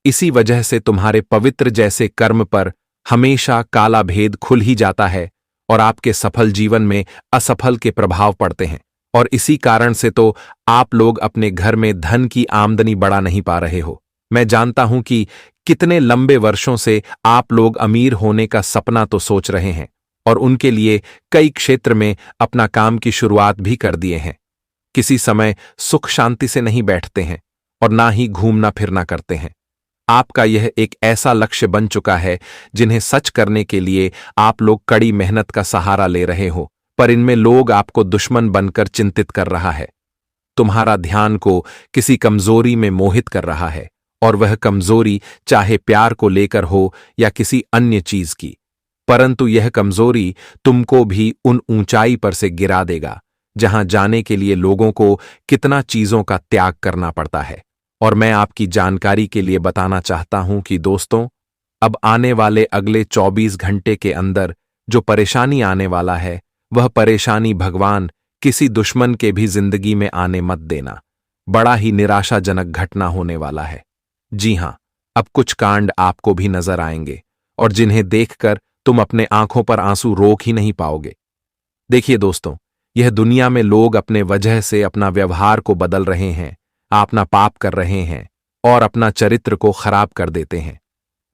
इसी वजह से तुम्हारे पवित्र जैसे कर्म पर हमेशा काला भेद खुल ही जाता है और आपके सफल जीवन में असफल के प्रभाव पड़ते हैं। और इसी कारण से तो आप लोग अपने घर में धन की आमदनी बढ़ा नहीं पा रहे हो। मैं जानता हूं कि कितने लंबे वर्षों से आप लोग अमीर होने का सपना तो सोच रहे हैं और उनके लिए कई क्षेत्र में अपना काम की शुरुआत भी कर दिए हैं। किसी समय सुख शांति से नहीं बैठते हैं और ना ही घूमना फिरना करते हैं। आपका यह एक ऐसा लक्ष्य बन चुका है जिन्हें सच करने के लिए आप लोग कड़ी मेहनत का सहारा ले रहे हो, पर इनमें लोग आपको दुश्मन बनकर चिंतित कर रहा है। तुम्हारा ध्यान को किसी कमजोरी में मोहित कर रहा है, और वह कमजोरी चाहे प्यार को लेकर हो या किसी अन्य चीज की, परंतु यह कमजोरी तुमको भी उन ऊंचाई पर से गिरा देगा जहां जाने के लिए लोगों को कितना चीजों का त्याग करना पड़ता है। और मैं आपकी जानकारी के लिए बताना चाहता हूं कि दोस्तों, अब आने वाले अगले 24 घंटे के अंदर जो परेशानी आने वाला है, वह परेशानी भगवान किसी दुश्मन के भी जिंदगी में आने मत देना। बड़ा ही निराशाजनक घटना होने वाला है। जी हां, अब कुछ कांड आपको भी नजर आएंगे और जिन्हें देखकर तुम अपने आंखों पर आंसू रोक ही नहीं पाओगे। देखिए दोस्तों, यह दुनिया में लोग अपने वजह से अपना व्यवहार को बदल रहे हैं, अपना पाप कर रहे हैं और अपना चरित्र को खराब कर देते हैं।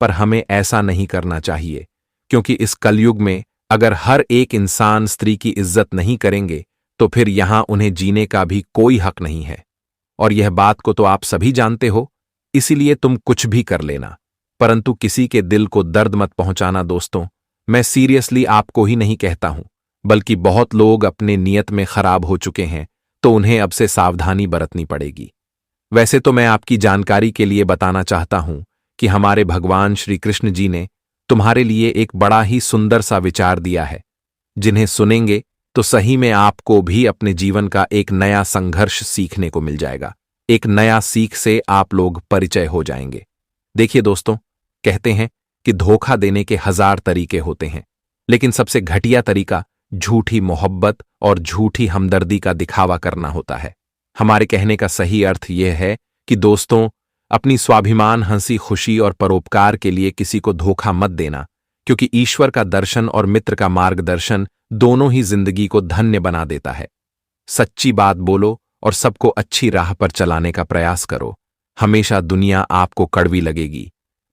पर हमें ऐसा नहीं करना चाहिए, क्योंकि इस कलयुग में अगर हर एक इंसान स्त्री की इज्जत नहीं करेंगे तो फिर यहां उन्हें जीने का भी कोई हक नहीं है। और यह बात को तो आप सभी जानते हो, इसीलिए तुम कुछ भी कर लेना, परंतु किसी के दिल को दर्द मत पहुंचाना। दोस्तों, मैं सीरियसली आपको ही नहीं कहता हूं, बल्कि बहुत लोग अपने नियत में खराब हो चुके हैं, तो उन्हें अब से सावधानी बरतनी पड़ेगी। वैसे तो मैं आपकी जानकारी के लिए बताना चाहता हूं कि हमारे भगवान श्री कृष्ण जी ने तुम्हारे लिए एक बड़ा ही सुंदर सा विचार दिया है, जिन्हें सुनेंगे तो सही में आपको भी अपने जीवन का एक नया संघर्ष सीखने को मिल जाएगा। एक नया सीख से आप लोग परिचय हो जाएंगे। देखिए दोस्तों, कहते हैं कि धोखा देने के 1000 तरीके होते हैं, लेकिन सबसे घटिया तरीका झूठी मोहब्बत और झूठी हमदर्दी का दिखावा करना होता है। हमारे कहने का सही अर्थ यह है कि दोस्तों, अपनी स्वाभिमान, हंसी खुशी और परोपकार के लिए किसी को धोखा मत देना, क्योंकि ईश्वर का दर्शन और मित्र का मार्गदर्शन दोनों ही जिंदगी को धन्य बना देता है। सच्ची बात बोलो और सबको अच्छी राह पर चलाने का प्रयास करो। हमेशा दुनिया आपको कड़वी लगेगी,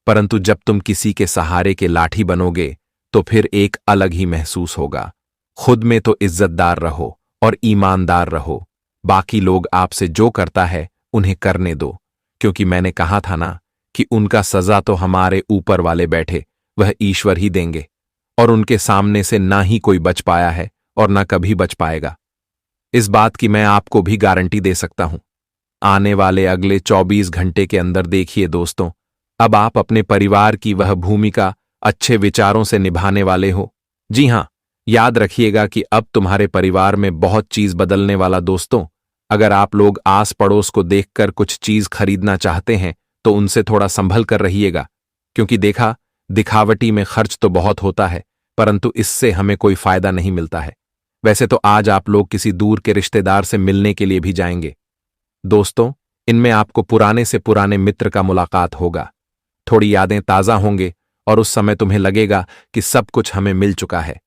परंतु जब तुम किसी के सहारे के लाठी बनोगे तो फिर एक अलग ही महसूस होगा। खुद में तो इज्जतदार रहो और ईमानदार रहो। बाकी लोग आपसे जो करता है उन्हें करने दो, क्योंकि मैंने कहा था ना कि उनका सजा तो हमारे ऊपर वाले बैठे वह ईश्वर ही देंगे, और उनके सामने से ना ही कोई बच पाया है और ना कभी बच पाएगा। इस बात की मैं आपको भी गारंटी दे सकता हूं। आने वाले अगले 24 घंटे के अंदर देखिए दोस्तों, अब आप अपने परिवार की वह भूमिका अच्छे विचारों से निभाने वाले हो। जी हां, याद रखिएगा कि अब तुम्हारे परिवार में बहुत चीज बदलने वाला। दोस्तों, अगर आप लोग आस पड़ोस को देखकर कुछ चीज खरीदना चाहते हैं तो उनसे थोड़ा संभल कर रहिएगा, क्योंकि देखा, दिखावटी में खर्च तो बहुत होता है, परंतु इससे हमें कोई फायदा नहीं मिलता है। वैसे तो आज आप लोग किसी दूर के रिश्तेदार से मिलने के लिए भी जाएंगे। दोस्तों, इनमें आपको पुराने से पुराने मित्र का मुलाकात होगा। थोड़ी यादें ताजा होंगे और उस समय तुम्हें लगेगा कि सब कुछ हमें मिल चुका है।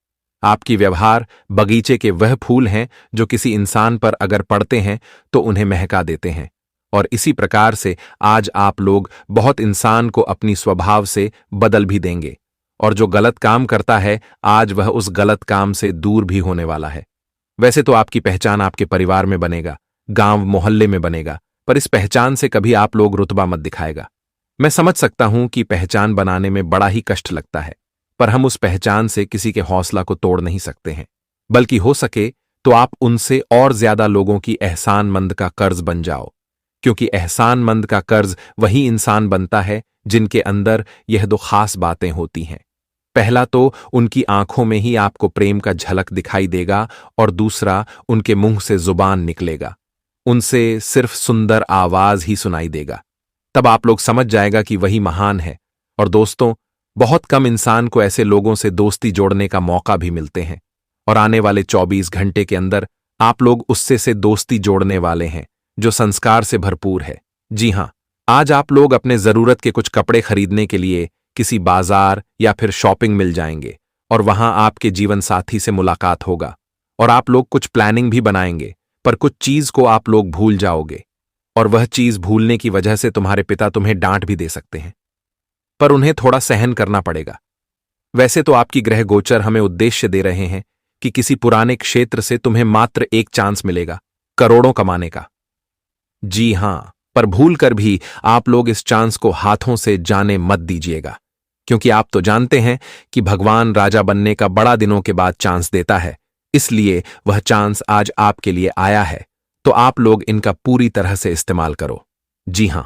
आपकी व्यवहार बगीचे के वह फूल हैं जो किसी इंसान पर अगर पड़ते हैं तो उन्हें महका देते हैं, और इसी प्रकार से आज आप लोग बहुत इंसान को अपनी स्वभाव से बदल भी देंगे, और जो गलत काम करता है आज वह उस गलत काम से दूर भी होने वाला है। वैसे तो आपकी पहचान आपके परिवार में बनेगा, गांव मोहल्ले में बनेगा, पर इस पहचान से कभी आप लोग रुतबा मत दिखाएगा। मैं समझ सकता हूं कि पहचान बनाने में बड़ा ही कष्ट लगता है, पर हम उस पहचान से किसी के हौसला को तोड़ नहीं सकते हैं, बल्कि हो सके तो आप उनसे और ज्यादा लोगों की एहसानमंद का कर्ज बन जाओ, क्योंकि एहसानमंद का कर्ज वही इंसान बनता है जिनके अंदर यह दो खास बातें होती हैं। पहला तो उनकी आंखों में ही आपको प्रेम का झलक दिखाई देगा, और दूसरा उनके मुंह से जुबान निकलेगा, उनसे सिर्फ सुंदर आवाज ही सुनाई देगा। तब आप लोग समझ जाएगा कि वही महान है। और दोस्तों, बहुत कम इंसान को ऐसे लोगों से दोस्ती जोड़ने का मौका भी मिलते हैं, और आने वाले 24 घंटे के अंदर आप लोग उससे से दोस्ती जोड़ने वाले हैं जो संस्कार से भरपूर है। जी हां, आज आप लोग अपने जरूरत के कुछ कपड़े खरीदने के लिए किसी बाजार या फिर शॉपिंग मिल जाएंगे, और वहां आपके जीवन साथी से मुलाकात होगा, और आप लोग कुछ प्लानिंग भी बनाएंगे, पर कुछ चीज को आप लोग भूल जाओगे, और वह चीज भूलने की वजह से तुम्हारे पिता तुम्हें डांट भी दे सकते हैं, पर उन्हें थोड़ा सहन करना पड़ेगा। वैसे तो आपकी ग्रह गोचर हमें उद्देश्य दे रहे हैं कि किसी पुराने क्षेत्र से तुम्हें मात्र एक चांस मिलेगा करोड़ों कमाने का। जी हां, पर भूल कर भी आप लोग इस चांस को हाथों से जाने मत दीजिएगा, क्योंकि आप तो जानते हैं कि भगवान राजा बनने का बड़ा दिनों के बाद चांस देता है। इसलिए वह चांस आज आपके लिए आया है, तो आप लोग इनका पूरी तरह से इस्तेमाल करो। जी हां,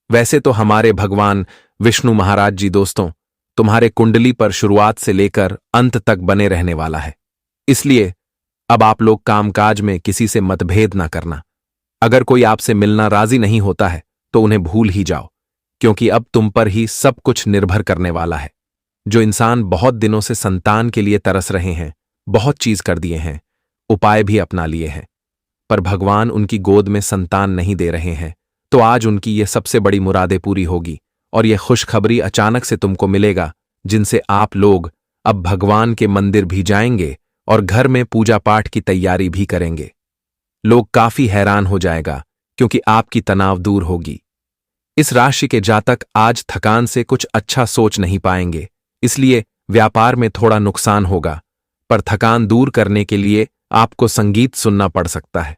वैसे तो हमारे भगवान विष्णु महाराज जी दोस्तों तुम्हारे कुंडली पर शुरुआत से लेकर अंत तक बने रहने वाला है। इसलिए अब आप लोग कामकाज में किसी से मतभेद ना करना। अगर कोई आपसे मिलना राजी नहीं होता है तो उन्हें भूल ही जाओ, क्योंकि अब तुम पर ही सब कुछ निर्भर करने वाला है। जो इंसान बहुत दिनों से संतान के लिए तरस रहे हैं, बहुत चीज कर दिए हैं, उपाय भी अपना लिए हैं, पर भगवान उनकी गोद में संतान नहीं दे रहे हैं, तो आज उनकी ये सबसे बड़ी मुरादें पूरी होगी और यह खुशखबरी अचानक से तुमको मिलेगा, जिनसे आप लोग अब भगवान के मंदिर भी जाएंगे और घर में पूजा पाठ की तैयारी भी करेंगे। लोग काफी हैरान हो जाएगा, क्योंकि आपकी तनाव दूर होगी। इस राशि के जातक आज थकान से कुछ अच्छा सोच नहीं पाएंगे, इसलिए व्यापार में थोड़ा नुकसान होगा, पर थकान दूर करने के लिए आपको संगीत सुनना पड़ सकता है।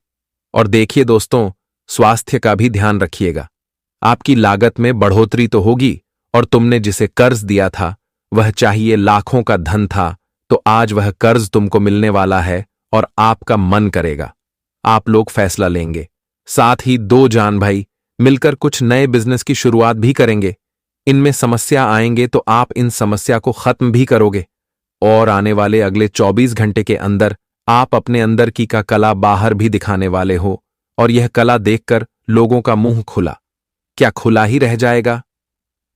और देखिए दोस्तों, स्वास्थ्य का भी ध्यान रखिएगा। आपकी लागत में बढ़ोतरी तो होगी, और तुमने जिसे कर्ज दिया था वह चाहिए लाखों का धन था, तो आज वह कर्ज तुमको मिलने वाला है और आपका मन करेगा। आप लोग फैसला लेंगे, साथ ही दो जान भाई मिलकर कुछ नए बिजनेस की शुरुआत भी करेंगे। इनमें समस्या आएंगे तो आप इन समस्या को खत्म भी करोगे, और आने वाले अगले 24 घंटे के अंदर आप अपने अंदर की का कला बाहर भी दिखाने वाले हो, और यह कला देखकर लोगों का मुंह खुला क्या खुला ही रह जाएगा।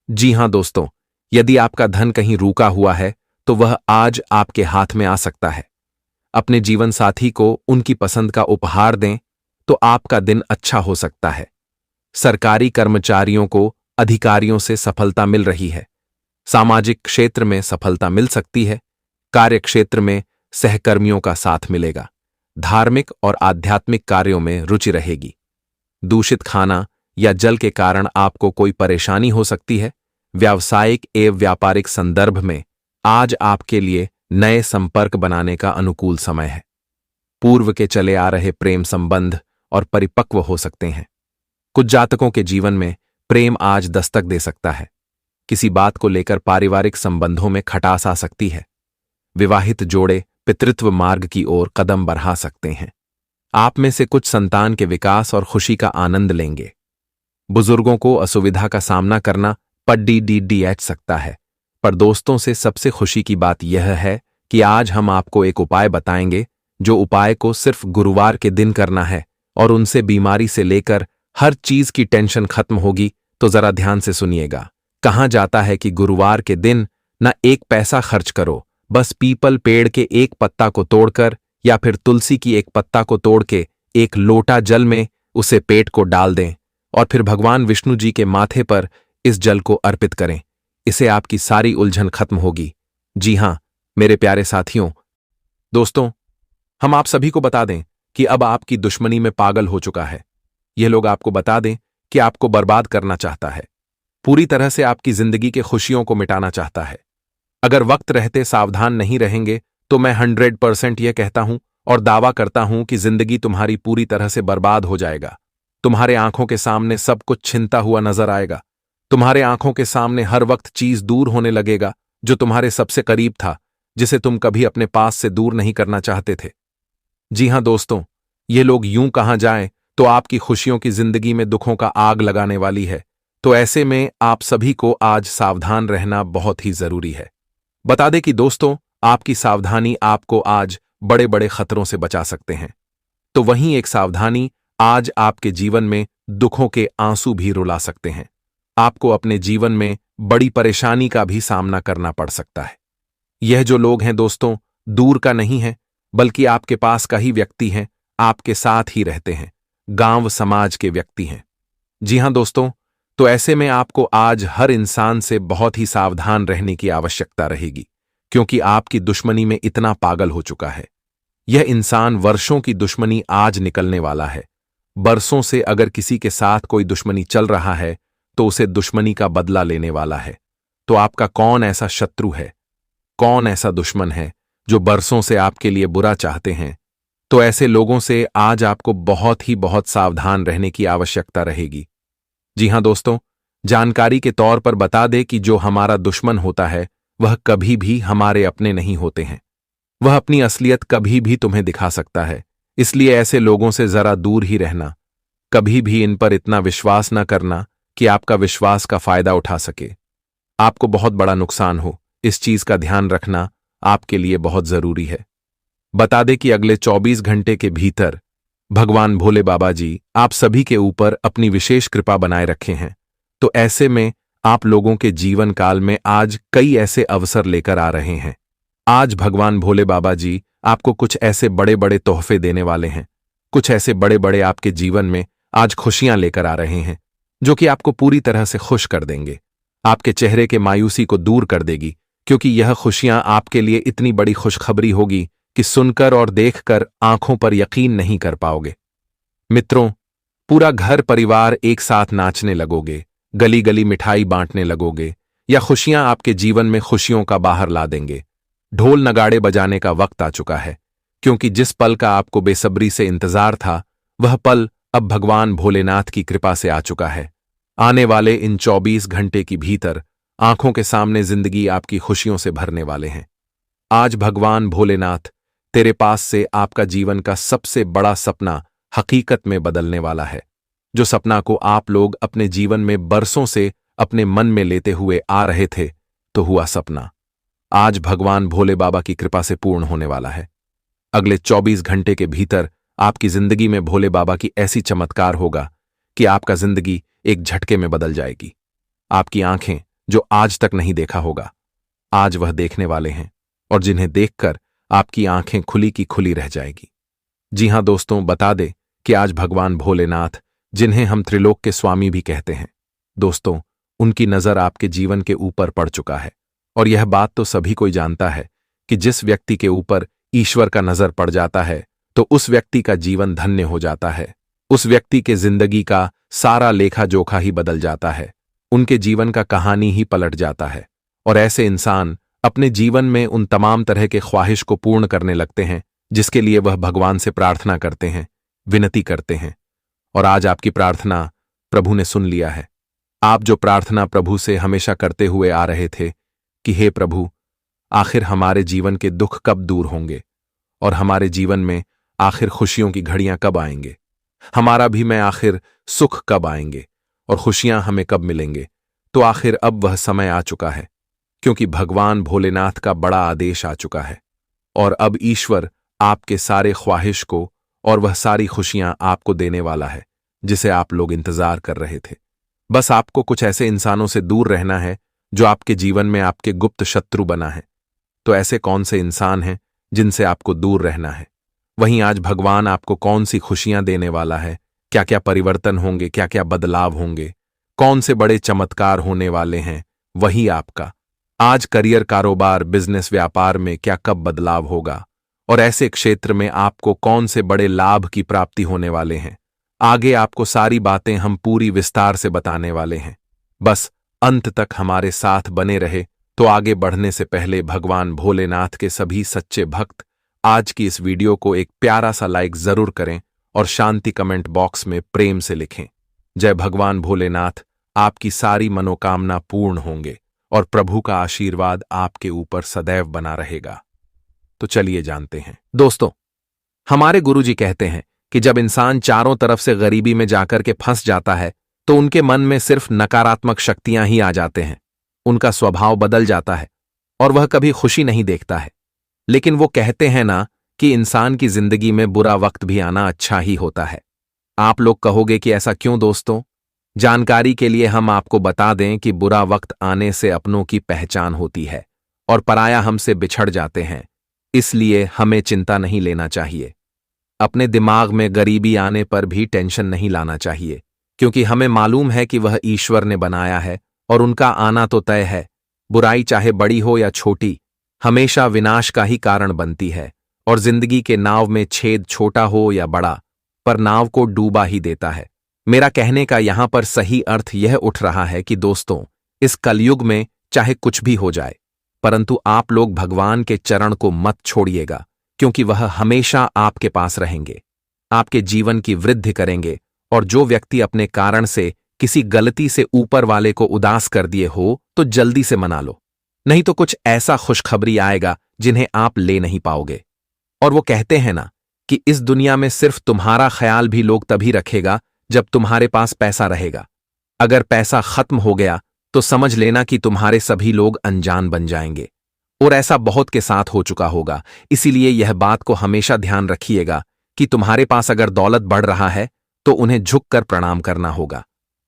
जी हां दोस्तों, यदि आपका धन कहीं रुका हुआ है तो वह आज आपके हाथ में आ सकता है। अपने जीवन साथी को उनकी पसंद का उपहार दें तो आपका दिन अच्छा हो सकता है। सरकारी कर्मचारियों को अधिकारियों से सफलता मिल रही है। सामाजिक क्षेत्र में सफलता मिल सकती है। कार्य क्षेत्र में सहकर्मियों का साथ मिलेगा। धार्मिक और आध्यात्मिक कार्यों में रुचि रहेगी। दूषित खाना या जल के कारण आपको कोई परेशानी हो सकती है। व्यावसायिक एवं व्यापारिक संदर्भ में आज आपके लिए नए संपर्क बनाने का अनुकूल समय है। पूर्व के चले आ रहे प्रेम संबंध और परिपक्व हो सकते हैं। कुछ जातकों के जीवन में प्रेम आज दस्तक दे सकता है। किसी बात को लेकर पारिवारिक संबंधों में खटास आ सकती है। विवाहित जोड़े पितृत्व मार्ग की ओर कदम बढ़ा सकते हैं। आप में से कुछ संतान के विकास और खुशी का आनंद लेंगे। बुजुर्गों को असुविधा का सामना करना पड़ सकता है, पर दोस्तों से सबसे खुशी की बात यह है कि आज हम आपको एक उपाय बताएंगे, जो उपाय को सिर्फ गुरुवार के दिन करना है, और उनसे बीमारी से लेकर हर चीज की टेंशन खत्म होगी। तो जरा ध्यान से सुनिएगा। कहा जाता है कि गुरुवार के दिन न एक पैसा खर्च करो, बस पीपल पेड़ के एक पत्ता को तोड़कर या फिर तुलसी की एक पत्ता को तोड़ के एक लोटा जल में उसे पेट को डाल दें और फिर भगवान विष्णु जी के माथे पर इस जल को अर्पित करें। इससे आपकी सारी उलझन खत्म होगी। जी हां मेरे प्यारे साथियों, दोस्तों, हम आप सभी को बता दें कि अब आपकी दुश्मनी में पागल हो चुका है। यह लोग आपको बता दें कि आपको बर्बाद करना चाहता है, पूरी तरह से आपकी जिंदगी के खुशियों को मिटाना चाहता है। अगर वक्त रहते सावधान नहीं रहेंगे तो मैं 100% यह कहता हूं और दावा करता हूं कि जिंदगी तुम्हारी पूरी तरह से बर्बाद हो जाएगा। तुम्हारे आंखों के सामने सब कुछ छिनता हुआ नजर आएगा। तुम्हारे आंखों के सामने हर वक्त चीज दूर होने लगेगा जो तुम्हारे सबसे करीब था, जिसे तुम कभी अपने पास से दूर नहीं करना चाहते थे। जी हां दोस्तों, ये लोग यूं कहां जाएं तो आपकी खुशियों की जिंदगी में दुखों का आग लगाने वाली है। तो ऐसे में आप सभी को आज सावधान रहना बहुत ही जरूरी है। बता दें कि दोस्तों, आपकी सावधानी आपको आज बड़े बड़े खतरों से बचा सकते हैं। तो वहीं एक सावधानी आज आपके जीवन में दुखों के आंसू भी रुला सकते हैं। आपको अपने जीवन में बड़ी परेशानी का भी सामना करना पड़ सकता है। यह जो लोग हैं दोस्तों, दूर का नहीं है, बल्कि आपके पास का ही व्यक्ति हैं, आपके साथ ही रहते हैं, गांव समाज के व्यक्ति हैं। जी हां दोस्तों, तो ऐसे में आपको आज हर इंसान से बहुत ही सावधान रहने की आवश्यकता रहेगी, क्योंकि आपकी दुश्मनी में इतना पागल हो चुका है। यह इंसान वर्षों की दुश्मनी आज निकलने वाला है। बरसों से अगर किसी के साथ कोई दुश्मनी चल रहा है तो उसे दुश्मनी का बदला लेने वाला है। तो आपका कौन ऐसा शत्रु है, कौन ऐसा दुश्मन है जो बरसों से आपके लिए बुरा चाहते हैं? तो ऐसे लोगों से आज आपको बहुत सावधान रहने की आवश्यकता रहेगी। जी हां दोस्तों, जानकारी के तौर पर बता दे कि जो हमारा दुश्मन होता है वह कभी भी हमारे अपने नहीं होते हैं। वह अपनी असलियत कभी भी तुम्हें दिखा सकता है, इसलिए ऐसे लोगों से जरा दूर ही रहना। कभी भी इन पर इतना विश्वास न करना कि आपका विश्वास का फायदा उठा सके, आपको बहुत बड़ा नुकसान हो। इस चीज का ध्यान रखना आपके लिए बहुत जरूरी है। बता दें कि अगले 24 घंटे के भीतर भगवान भोले बाबा जी आप सभी के ऊपर अपनी विशेष कृपा बनाए रखे हैं। तो ऐसे में आप लोगों के जीवन काल में आज कई ऐसे अवसर लेकर आ रहे हैं। आज भगवान भोले बाबा जी आपको कुछ ऐसे बड़े बड़े तोहफे देने वाले हैं। कुछ ऐसे बड़े बड़े आपके जीवन में आज खुशियां लेकर आ रहे हैं जो कि आपको पूरी तरह से खुश कर देंगे। आपके चेहरे के मायूसी को दूर कर देगी, क्योंकि यह खुशियां आपके लिए इतनी बड़ी खुशखबरी होगी कि सुनकर और देखकर आंखों पर यकीन नहीं कर पाओगे। मित्रों, पूरा घर परिवार एक साथ नाचने लगोगे, गली गली मिठाई बांटने लगोगे, या खुशियां आपके जीवन में खुशियों का बाहर ला देंगे। ढोल नगाड़े बजाने का वक्त आ चुका है, क्योंकि जिस पल का आपको बेसब्री से इंतजार था वह पल अब भगवान भोलेनाथ की कृपा से आ चुका है। आने वाले इन 24 घंटे की भीतर आंखों के सामने जिंदगी आपकी खुशियों से भरने वाले हैं। आज भगवान भोलेनाथ तेरे पास से आपका जीवन का सबसे बड़ा सपना हकीकत में बदलने वाला है। जो सपना को आप लोग अपने जीवन में बरसों से अपने मन में लेते हुए आ रहे थे, तो हुआ सपना आज भगवान भोले बाबा की कृपा से पूर्ण होने वाला है। अगले 24 घंटे के भीतर आपकी जिंदगी में भोले बाबा की ऐसी चमत्कार होगा कि आपका जिंदगी एक झटके में बदल जाएगी। आपकी आंखें जो आज तक नहीं देखा होगा, आज वह देखने वाले हैं, और जिन्हें देखकर आपकी आंखें खुली की खुली रह जाएगी। जी हां दोस्तों, बता दे कि आज भगवान भोलेनाथ, जिन्हें हम त्रिलोक के स्वामी भी कहते हैं, दोस्तों, उनकी नजर आपके जीवन के ऊपर पड़ चुका है। और यह बात तो सभी कोई जानता है कि जिस व्यक्ति के ऊपर ईश्वर का नजर पड़ जाता है तो उस व्यक्ति का जीवन धन्य हो जाता है। उस व्यक्ति के जिंदगी का सारा लेखा जोखा ही बदल जाता है, उनके जीवन का कहानी ही पलट जाता है। और ऐसे इंसान अपने जीवन में उन तमाम तरह के ख्वाहिश को पूर्ण करने लगते हैं जिसके लिए वह भगवान से प्रार्थना करते हैं, विनती करते हैं। और आज आपकी प्रार्थना प्रभु ने सुन लिया है। आप जो प्रार्थना प्रभु से हमेशा करते हुए आ रहे थे कि हे प्रभु, आखिर हमारे जीवन के दुख कब दूर होंगे और हमारे जीवन में आखिर खुशियों की घड़ियां कब आएंगे, हमारा भी में आखिर सुख कब आएंगे और खुशियां हमें कब मिलेंगे। तो आखिर अब वह समय आ चुका है, क्योंकि भगवान भोलेनाथ का बड़ा आदेश आ चुका है और अब ईश्वर आपके सारे ख्वाहिश को और वह सारी खुशियां आपको देने वाला है जिसे आप लोग इंतजार कर रहे थे। बस आपको कुछ ऐसे इंसानों से दूर रहना है जो आपके जीवन में आपके गुप्त शत्रु बना है। तो ऐसे कौन से इंसान हैं जिनसे आपको दूर रहना है? वहीं आज भगवान आपको कौन सी खुशियां देने वाला है, क्या क्या परिवर्तन होंगे, क्या क्या बदलाव होंगे, कौन से बड़े चमत्कार होने वाले हैं, वही आपका आज करियर, कारोबार, बिजनेस, व्यापार में क्या कब बदलाव होगा और ऐसे क्षेत्र में आपको कौन से बड़े लाभ की प्राप्ति होने वाले हैं। आगे आपको सारी बातें हम पूरी विस्तार से बताने वाले हैं। बस अंत तक हमारे साथ बने रहे। तो आगे बढ़ने से पहले भगवान भोलेनाथ के सभी सच्चे भक्त आज की इस वीडियो को एक प्यारा सा लाइक जरूर करें और शांति कमेंट बॉक्स में प्रेम से लिखें। जय भगवान भोलेनाथ, आपकी सारी मनोकामना पूर्ण होंगे और प्रभु का आशीर्वाद आपके ऊपर सदैव बना रहेगा। तो चलिए जानते हैं। दोस्तों, हमारे गुरुजी कहते हैं कि जब इंसान चारों तरफ से गरीबी में जाकर के फंस जाता है तो उनके मन में सिर्फ नकारात्मक शक्तियां ही आ जाते हैं। उनका स्वभाव बदल जाता है और वह कभी खुशी नहीं देखता है। लेकिन वो कहते हैं ना कि इंसान की जिंदगी में बुरा वक्त भी आना अच्छा ही होता है। आप लोग कहोगे कि ऐसा क्यों दोस्तों? जानकारी के लिए हम आपको बता दें कि बुरा वक्त आने से अपनों की पहचान होती है और पराया हमसे बिछड़ जाते हैं। इसलिए हमें चिंता नहीं लेना चाहिए। अपने दिमाग में गरीबी आने पर भी टेंशन नहीं लाना चाहिए, क्योंकि हमें मालूम है कि वह ईश्वर ने बनाया है और उनका आना तो तय है। बुराई चाहे बड़ी हो या छोटी, हमेशा विनाश का ही कारण बनती है और जिंदगी के नाव में छेद छोटा हो या बड़ा, पर नाव को डूबा ही देता है। मेरा कहने का यहां पर सही अर्थ यह उठ रहा है कि दोस्तों, इस कलयुग में चाहे कुछ भी हो जाए, परंतु आप लोग भगवान के चरण को मत छोड़िएगा, क्योंकि वह हमेशा आपके पास रहेंगे, आपके जीवन की वृद्धि करेंगे। और जो व्यक्ति अपने कारण से किसी गलती से ऊपर वाले को उदास कर दिए हो तो जल्दी से मना लो, नहीं तो कुछ ऐसा खुशखबरी आएगा जिन्हें आप ले नहीं पाओगे। और वो कहते हैं ना कि इस दुनिया में सिर्फ तुम्हारा ख्याल भी लोग तभी रखेगा जब तुम्हारे पास पैसा रहेगा। अगर पैसा खत्म हो गया तो समझ लेना कि तुम्हारे सभी लोग अनजान बन जाएंगे। और ऐसा बहुत के साथ हो चुका होगा। इसीलिए यह बात को हमेशा ध्यान रखिएगा कि तुम्हारे पास अगर दौलत बढ़ रहा है तो उन्हें झुककर प्रणाम करना होगा।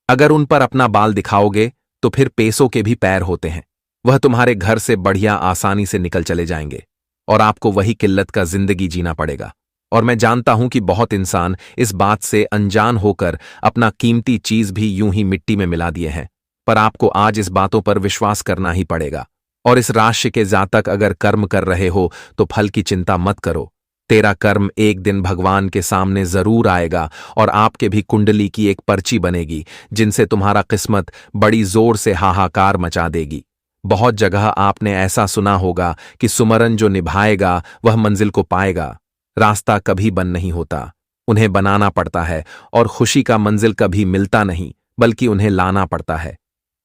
अगर उन पर अपना बाल दिखाओगे तो फिर पैसों के भी पैर होते हैं, वह तुम्हारे घर से बढ़िया आसानी से निकल चले जाएंगे और आपको वही किल्लत का जिंदगी जीना पड़ेगा। और मैं जानता हूं कि बहुत इंसान इस बात से अनजान होकर अपना कीमती चीज भी यूं ही मिट्टी में मिला दिए हैं, पर आपको आज इस बातों पर विश्वास करना ही पड़ेगा। और इस राशि के जातक अगर कर्म कर रहे हो तो फल की चिंता मत करो। तेरा कर्म एक दिन भगवान के सामने जरूर आएगा और आपके भी कुंडली की एक पर्ची बनेगी जिनसे तुम्हारा किस्मत बड़ी जोर से हाहाकार मचा देगी। बहुत जगह आपने ऐसा सुना होगा कि सुमरन जो निभाएगा वह मंजिल को पाएगा। रास्ता कभी बंद नहीं होता, उन्हें बनाना पड़ता है। और खुशी का मंजिल कभी मिलता नहीं बल्कि उन्हें लाना पड़ता है।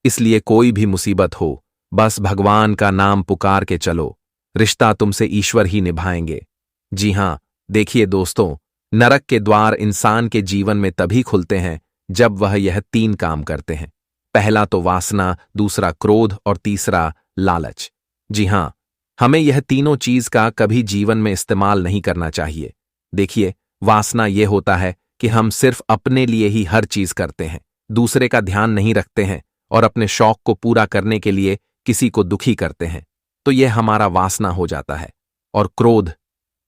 इसलिए कोई भी मुसीबत हो, बस भगवान का नाम पुकार के चलो, रिश्ता तुमसे ईश्वर ही निभाएंगे। जी हां, देखिए दोस्तों, नरक के द्वार इंसान के जीवन में तभी खुलते हैं जब वह यह 3 काम करते हैं। पहला तो वासना, दूसरा क्रोध और तीसरा लालच। जी हां, हमें यह तीनों चीज का कभी जीवन में इस्तेमाल नहीं करना चाहिए। देखिए, वासना यह होता है कि हम सिर्फ अपने लिए ही हर चीज करते हैं, दूसरे का ध्यान नहीं रखते हैं और अपने शौक को पूरा करने के लिए किसी को दुखी करते हैं, तो यह हमारा वासना हो जाता है। और क्रोध,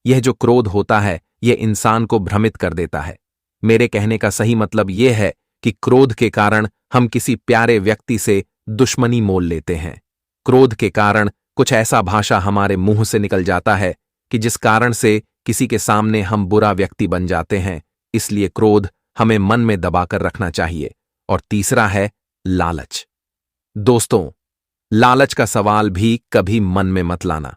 यह जो क्रोध होता है यह इंसान को भ्रमित कर देता है। मेरे कहने का सही मतलब यह है कि क्रोध के कारण हम किसी प्यारे व्यक्ति से दुश्मनी मोल लेते हैं। क्रोध के कारण कुछ ऐसा भाषा हमारे मुंह से निकल जाता है कि जिस कारण से किसी के सामने हम बुरा व्यक्ति बन जाते हैं। इसलिए क्रोध हमें मन में दबाकर रखना चाहिए। और तीसरा है लालच। दोस्तों, लालच का सवाल भी कभी मन में मत लाना।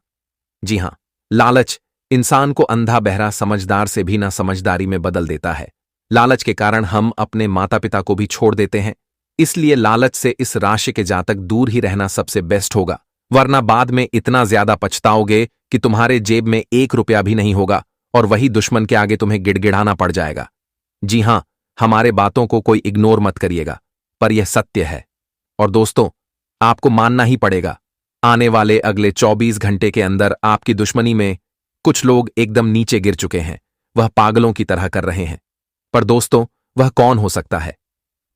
जी हां, लालच इंसान को अंधा बहरा समझदार से भी ना समझदारी में बदल देता है। लालच के कारण हम अपने माता पिता को भी छोड़ देते हैं। इसलिए लालच से इस राशि के जातक दूर ही रहना सबसे बेस्ट होगा, वरना बाद में इतना ज्यादा पछताओगे कि तुम्हारे जेब में 1 रुपया भी नहीं होगा और वही दुश्मन के आगे तुम्हें गिड़गिड़ाना पड़ जाएगा। जी हां, हमारे बातों को कोई इग्नोर मत करिएगा, पर यह सत्य है। और दोस्तों, आपको मानना ही पड़ेगा, आने वाले अगले 24 घंटे के अंदर आपकी दुश्मनी में कुछ लोग एकदम नीचे गिर चुके हैं, वह पागलों की तरह कर रहे हैं। पर दोस्तों, वह कौन हो सकता है?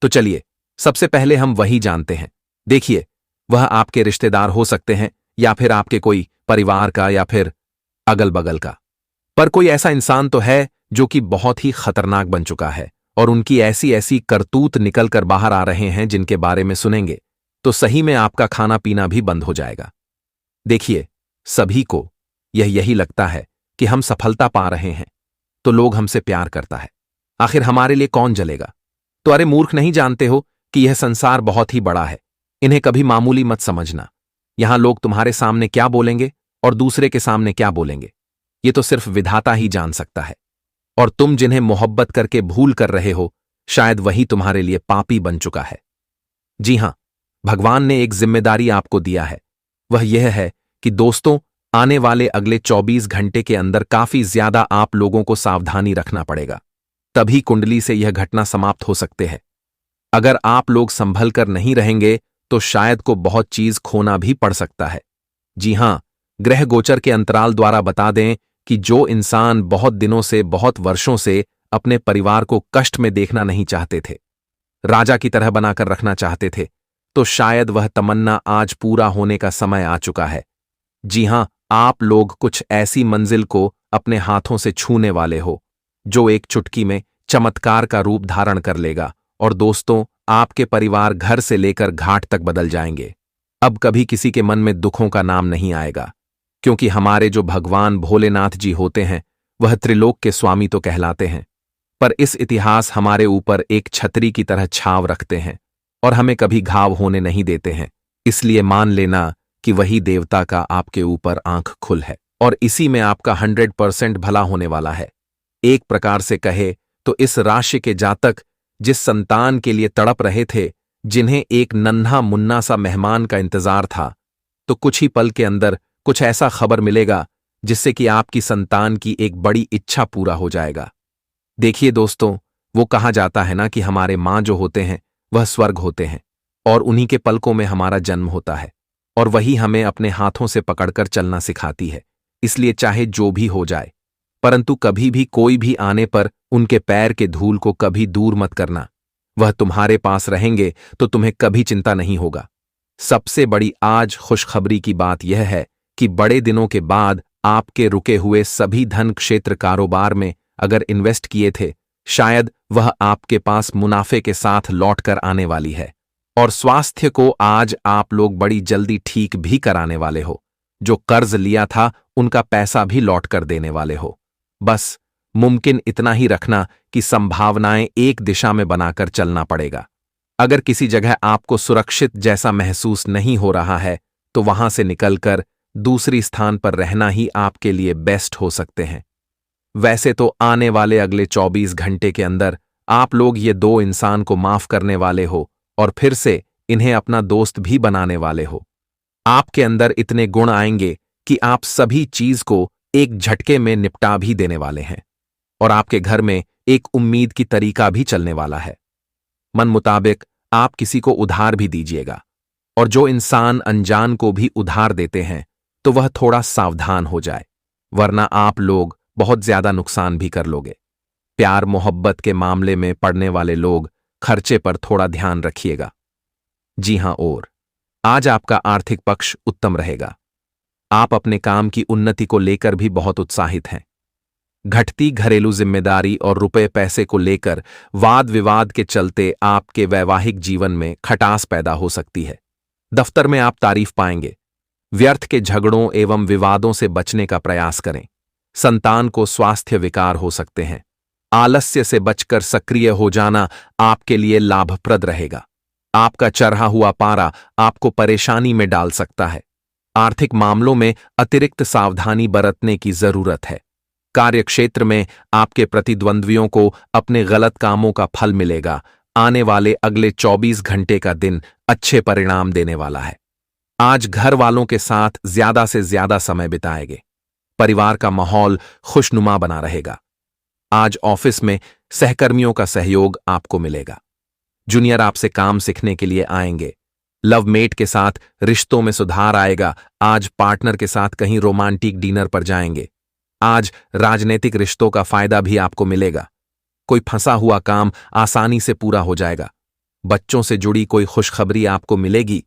तो चलिए सबसे पहले हम वही जानते हैं। देखिए, वह आपके रिश्तेदार हो सकते हैं या फिर आपके कोई परिवार का या फिर अगल बगल का, पर कोई ऐसा इंसान तो है जो कि बहुत ही खतरनाक बन चुका है और उनकी ऐसी ऐसी करतूत निकल कर बाहर आ रहे हैं जिनके बारे में सुनेंगे तो सही में आपका खाना पीना भी बंद हो जाएगा। देखिए, सभी को यही लगता है कि हम सफलता पा रहे हैं तो लोग हमसे प्यार करता है, आखिर हमारे लिए कौन जलेगा। तो अरे मूर्ख, नहीं जानते हो कि यह संसार बहुत ही बड़ा है, इन्हें कभी मामूली मत समझना। यहां लोग तुम्हारे सामने क्या बोलेंगे और दूसरे के सामने क्या बोलेंगे, ये तो सिर्फ विधाता ही जान सकता है। और तुम जिन्हें मोहब्बत करके भूल कर रहे हो, शायद वही तुम्हारे लिए पापी बन चुका है। जी हां, भगवान ने एक जिम्मेदारी आपको दिया है, वह यह है कि दोस्तों, आने वाले अगले 24 घंटे के अंदर काफी ज्यादा आप लोगों को सावधानी रखना पड़ेगा, तभी कुंडली से यह घटना समाप्त हो सकते हैं। अगर आप लोग संभल कर नहीं रहेंगे तो शायद को बहुत चीज खोना भी पड़ सकता है। जी हां, ग्रह गोचर के अंतराल द्वारा बता दें कि जो इंसान बहुत दिनों से, बहुत वर्षों से अपने परिवार को कष्ट में देखना नहीं चाहते थे, राजा की तरह बनाकर रखना चाहते थे, तो शायद वह तमन्ना आज पूरा होने का समय आ चुका है। जी हां, आप लोग कुछ ऐसी मंजिल को अपने हाथों से छूने वाले हो जो एक चुटकी में चमत्कार का रूप धारण कर लेगा। और दोस्तों, आपके परिवार घर से लेकर घाट तक बदल जाएंगे। अब कभी किसी के मन में दुखों का नाम नहीं आएगा, क्योंकि हमारे जो भगवान भोलेनाथ जी होते हैं वह त्रिलोक के स्वामी तो कहलाते हैं, पर इस इतिहास हमारे ऊपर एक छतरी की तरह छाव रखते हैं और हमें कभी घाव होने नहीं देते हैं। इसलिए मान लेना कि वही देवता का आपके ऊपर आंख खुल है और इसी में आपका 100% भला होने वाला है। एक प्रकार से कहे तो इस राशि के जातक जिस संतान के लिए तड़प रहे थे, जिन्हें एक नन्हा मुन्ना सा मेहमान का इंतजार था, तो कुछ ही पल के अंदर कुछ ऐसा खबर मिलेगा जिससे कि आपकी संतान की एक बड़ी इच्छा पूरा हो जाएगा। देखिए दोस्तों, वो कहा जाता है ना कि हमारे माँ जो होते हैं वह स्वर्ग होते हैं और उन्हीं के पलकों में हमारा जन्म होता है और वही हमें अपने हाथों से पकड़कर चलना सिखाती है। इसलिए चाहे जो भी हो जाए, परंतु कभी भी कोई भी आने पर उनके पैर के धूल को कभी दूर मत करना। वह तुम्हारे पास रहेंगे तो तुम्हें कभी चिंता नहीं होगा। सबसे बड़ी आज खुशखबरी की बात यह है कि बड़े दिनों के बाद आपके रुके हुए सभी धन क्षेत्र कारोबार में अगर इन्वेस्ट किए थे, शायद वह आपके पास मुनाफे के साथ लौटकर आने वाली है। और स्वास्थ्य को आज आप लोग बड़ी जल्दी ठीक भी कराने वाले हो। जो कर्ज लिया था उनका पैसा भी लौट कर देने वाले हो। बस मुमकिन इतना ही रखना कि संभावनाएं एक दिशा में बनाकर चलना पड़ेगा। अगर किसी जगह आपको सुरक्षित जैसा महसूस नहीं हो रहा है तो वहां से निकलकर दूसरी स्थान पर रहना ही आपके लिए बेस्ट हो सकते हैं। वैसे तो आने वाले अगले 24 घंटे के अंदर आप लोग ये दो इंसान को माफ करने वाले हो और फिर से इन्हें अपना दोस्त भी बनाने वाले हो। आपके अंदर इतने गुण आएंगे कि आप सभी चीज को एक झटके में निपटा भी देने वाले हैं और आपके घर में एक उम्मीद की तरीका भी चलने वाला है। मन मुताबिक आप किसी को उधार भी दीजिएगा और जो इंसान अनजान को भी उधार देते हैं तो वह थोड़ा सावधान हो जाए, वरना आप लोग बहुत ज्यादा नुकसान भी कर लोगे। प्यार मोहब्बत के मामले में पड़ने वाले लोग खर्चे पर थोड़ा ध्यान रखिएगा। जी हां, और आज आपका आर्थिक पक्ष उत्तम रहेगा। आप अपने काम की उन्नति को लेकर भी बहुत उत्साहित हैं। घटती घरेलू जिम्मेदारी और रुपए पैसे को लेकर वाद विवाद के चलते आपके वैवाहिक जीवन में खटास पैदा हो सकती है। दफ्तर में आप तारीफ पाएंगे। व्यर्थ के झगड़ों एवं विवादों से बचने का प्रयास करें। संतान को स्वास्थ्य विकार हो सकते हैं। आलस्य से बचकर सक्रिय हो जाना आपके लिए लाभप्रद रहेगा। आपका चढ़ा हुआ पारा आपको परेशानी में डाल सकता है। आर्थिक मामलों में अतिरिक्त सावधानी बरतने की जरूरत है। कार्यक्षेत्र में आपके प्रतिद्वंद्वियों को अपने गलत कामों का फल मिलेगा। आने वाले अगले 24 घंटे का दिन अच्छे परिणाम देने वाला है। आज घर वालों के साथ ज्यादा से ज्यादा समय बिताएंगे। परिवार का माहौल खुशनुमा बना रहेगा। आज ऑफिस में सहकर्मियों का सहयोग आपको मिलेगा। जूनियर आपसे काम सीखने के लिए आएंगे। लवमेट के साथ रिश्तों में सुधार आएगा। आज पार्टनर के साथ कहीं रोमांटिक डिनर पर जाएंगे। आज राजनीतिक रिश्तों का फायदा भी आपको मिलेगा। कोई फंसा हुआ काम आसानी से पूरा हो जाएगा। बच्चों से जुड़ी कोई खुशखबरी आपको मिलेगी।